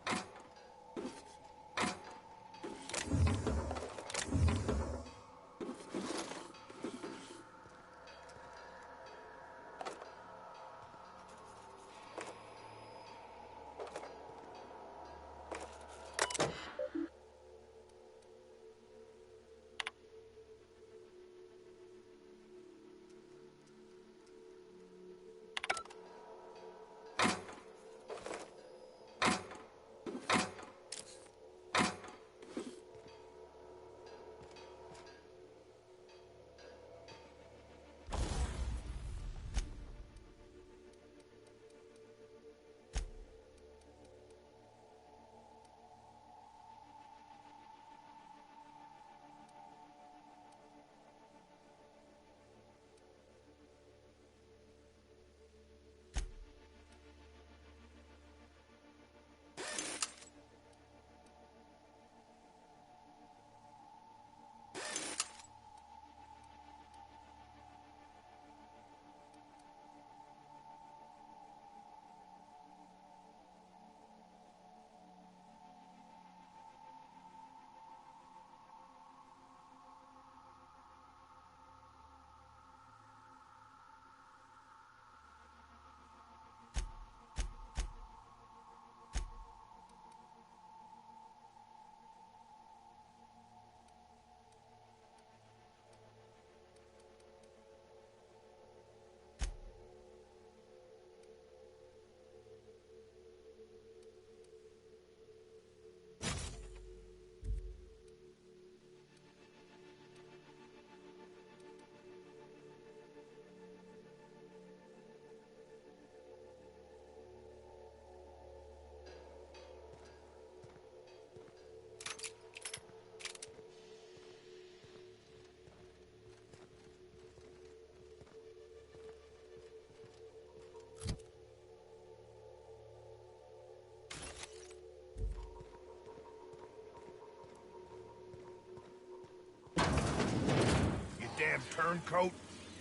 Speaker 15: turncoat.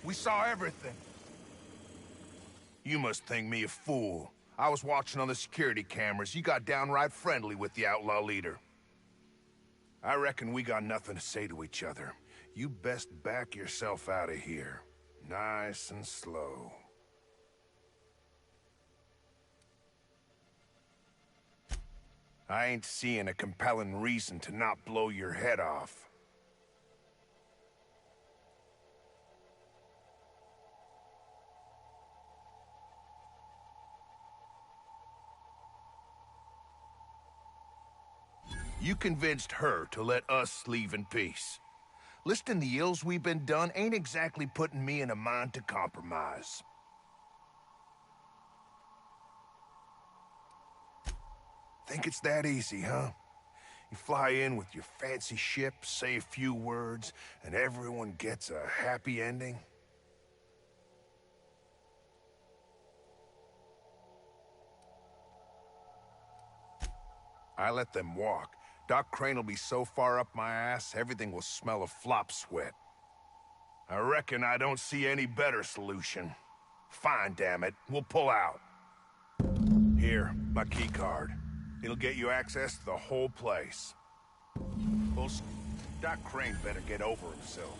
Speaker 15: We saw everything. You must think me a fool. I was watching on the security cameras. You got downright friendly with the outlaw leader. I reckon we got nothing to say to each other. You best back yourself out of here. Nice and slow. I ain't seeing a compelling reason to not blow your head off. You convinced her to let us leave in peace. Listing the ills we've been done ain't exactly putting me in a mind to compromise. Think it's that easy, huh? You fly in with your fancy ship, say a few words, and everyone gets a happy ending? I let them walk. Doc Crane will be so far up my ass, everything will smell of flop sweat. I reckon I don't see any better solution. Fine, damn it. We'll pull out. Here, my key card. It'll get you access to the whole place. Doc Crane better get over himself.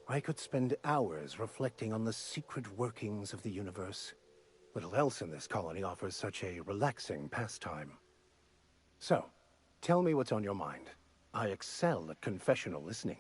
Speaker 2: I could spend hours reflecting on the secret workings of the universe. Little else in this colony offers such a relaxing pastime. So, tell me what's on your mind. I excel at confessional listening.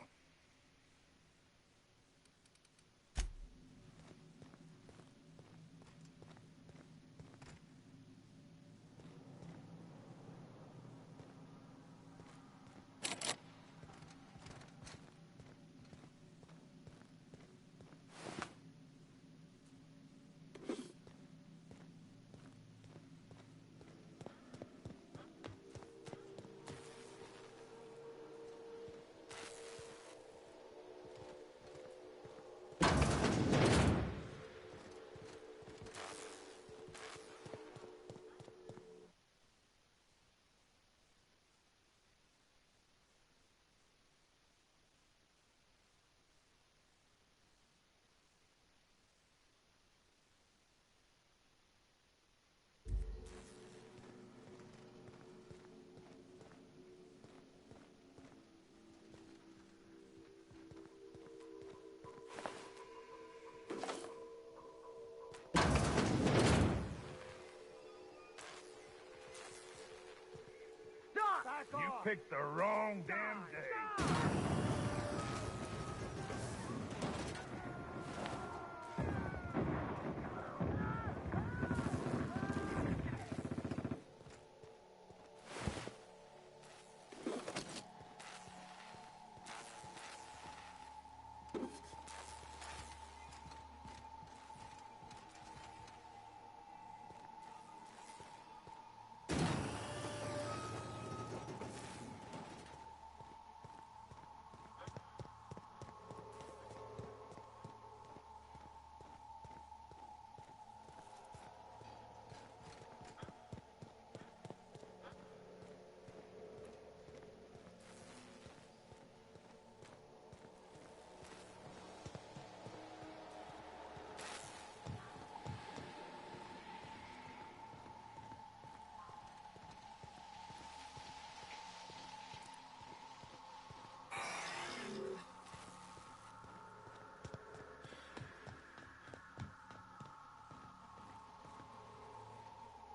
Speaker 15: You picked the wrong damn day.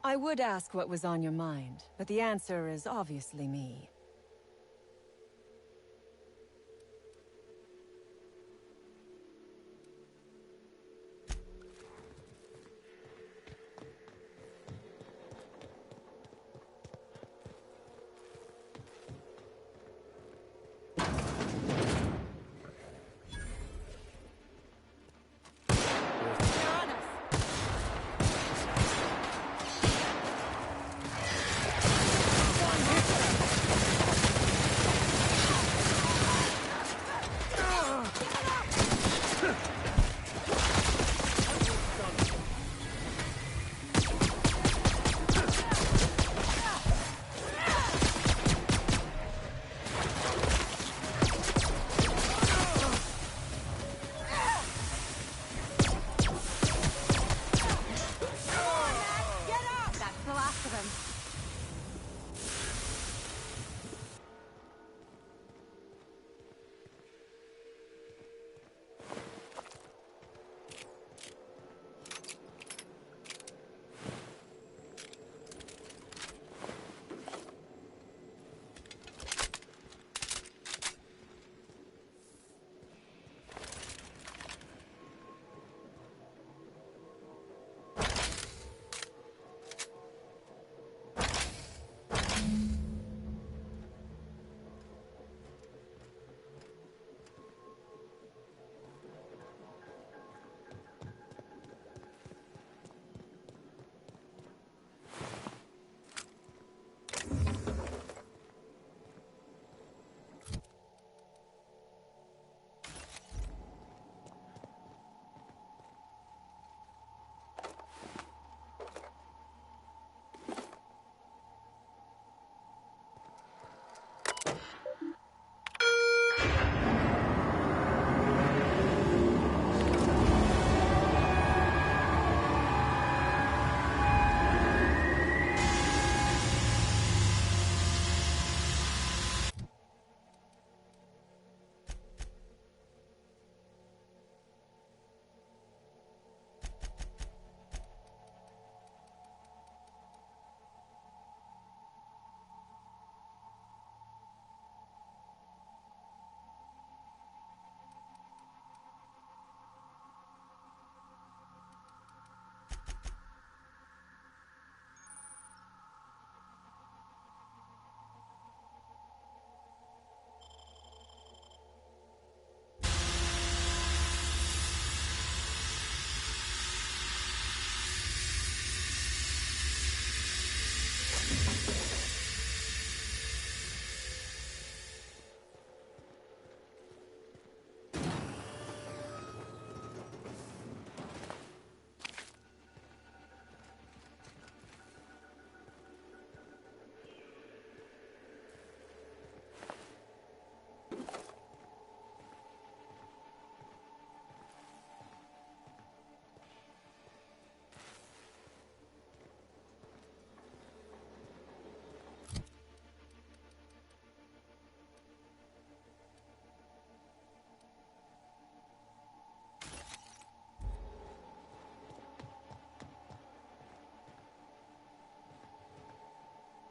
Speaker 13: I would ask what was on your mind, but the answer is obviously me.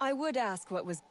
Speaker 13: I would ask what was...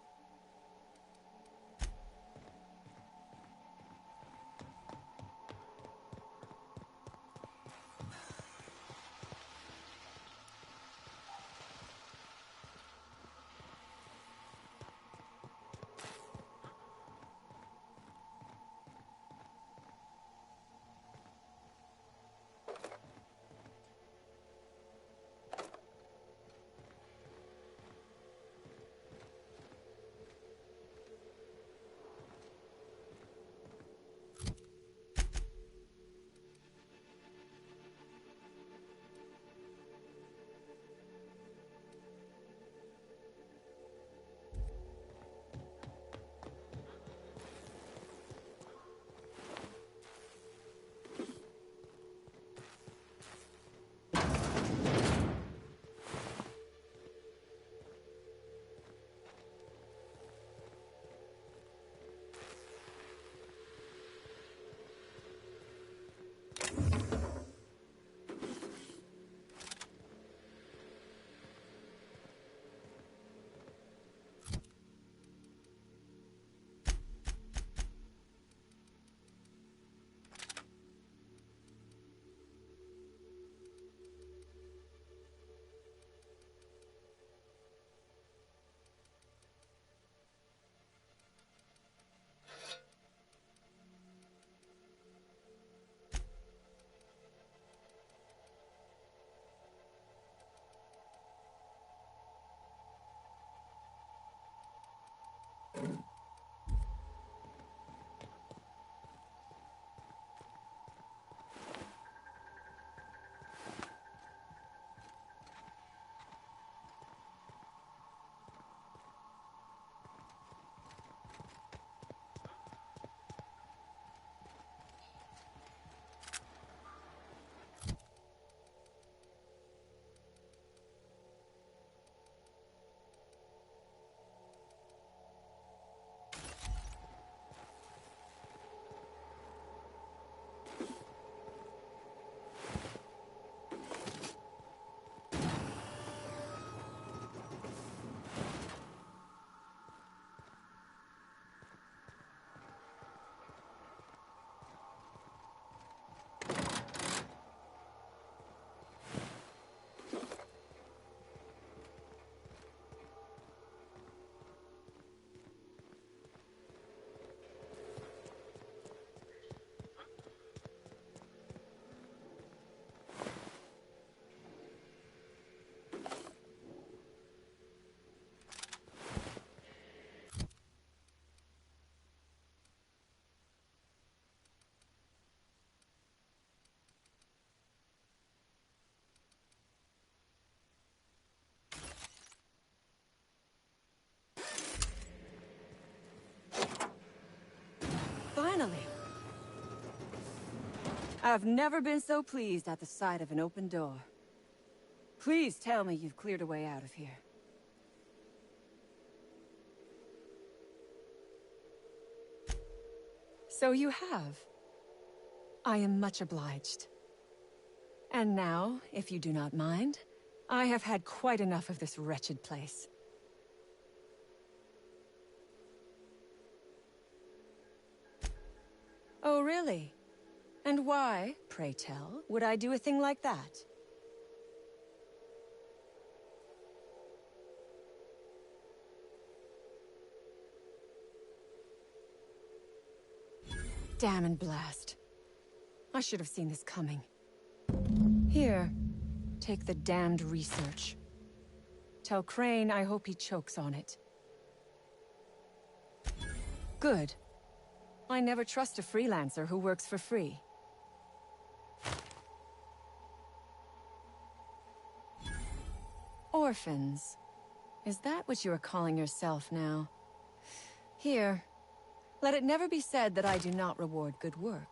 Speaker 13: Finally! I've never been so pleased at the sight of an open door. Please tell me you've cleared a way out of here. So you have. I am much obliged. And now, if you do not mind, I have had quite enough of this wretched place. Oh, really? And why, pray tell, would I do a thing like that? Damn and blast. I should have seen this coming. Here, take the damned research. Tell Crane I hope he chokes on it. Good. I never trust a freelancer who works for free. Orphans. Is that what you are calling yourself now? Here. Let it never be said that I do not reward good work.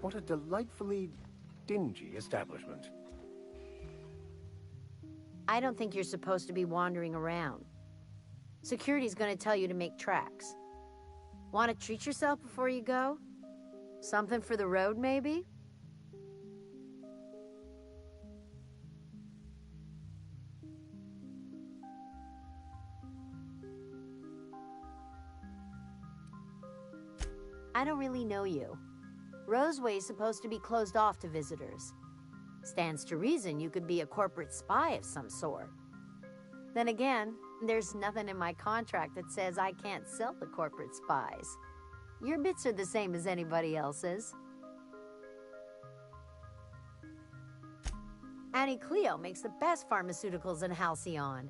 Speaker 2: What a delightfully dingy establishment.
Speaker 10: I don't think you're supposed to be wandering around. Security's gonna tell you to make tracks. Want to treat yourself before you go? Something for the road, maybe? I don't really know you. Roseway's supposed to be closed off to visitors. Stands to reason you could be a corporate spy of some sort. Then again, there's nothing in my contract that says I can't sell to corporate spies. Your bits are the same as anybody else's. Annie Cleo makes the best pharmaceuticals in Halcyon.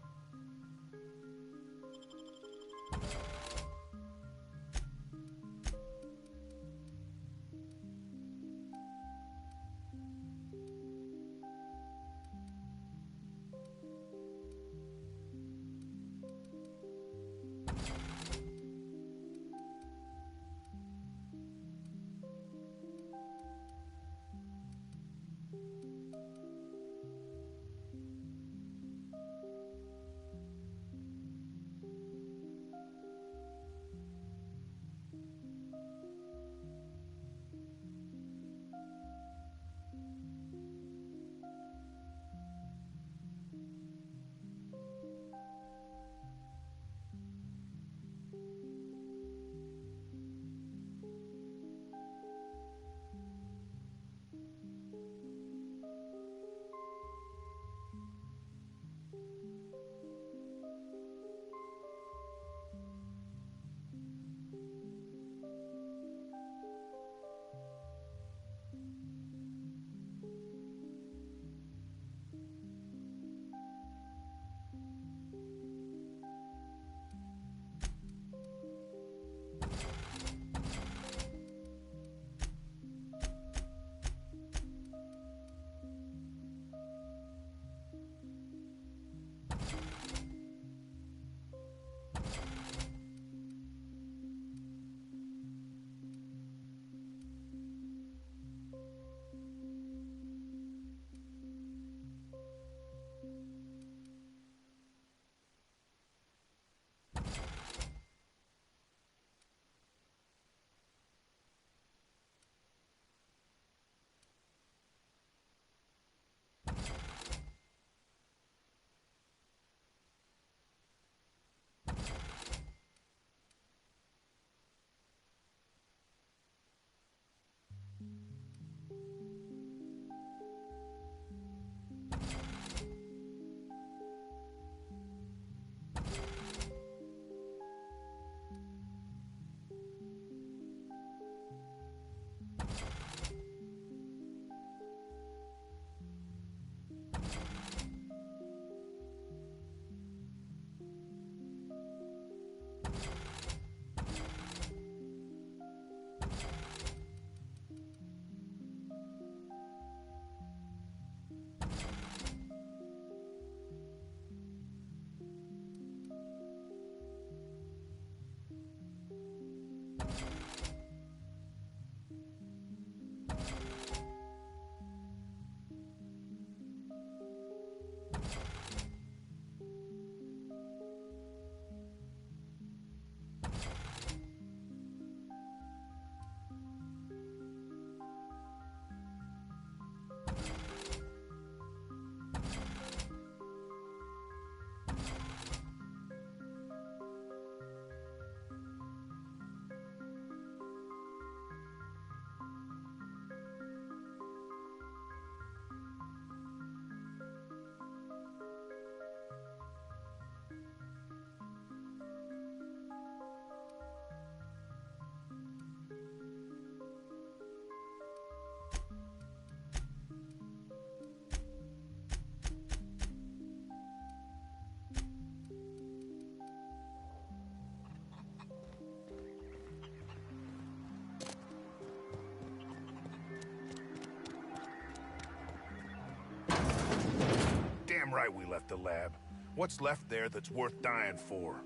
Speaker 15: Damn right we left the lab. What's left there that's worth dying for?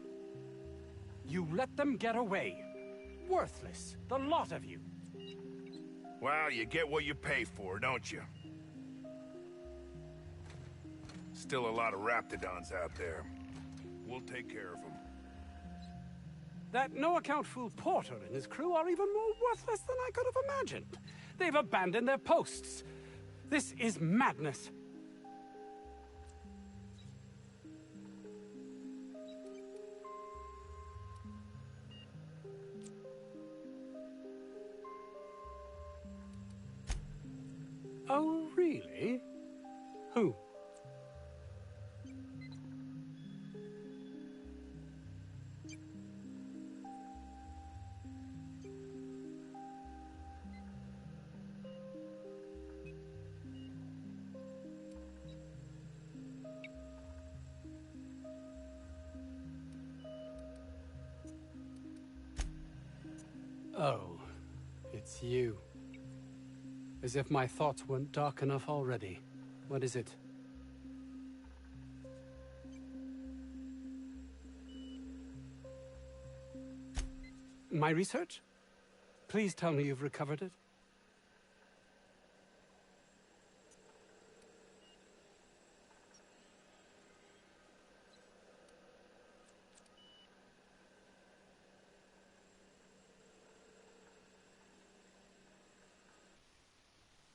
Speaker 8: You let them get away. Worthless, the lot of you.
Speaker 15: Well, you get what you pay for, don't you? Still a lot of raptidons out there. We'll take care of them.
Speaker 8: That no-account fool Porter and his crew are even more worthless than I could have imagined. They've abandoned their posts. This is madness. Oh, really? Who? Oh, it's you. As if my thoughts weren't dark enough already. What is it? My research? Please tell me you've recovered it.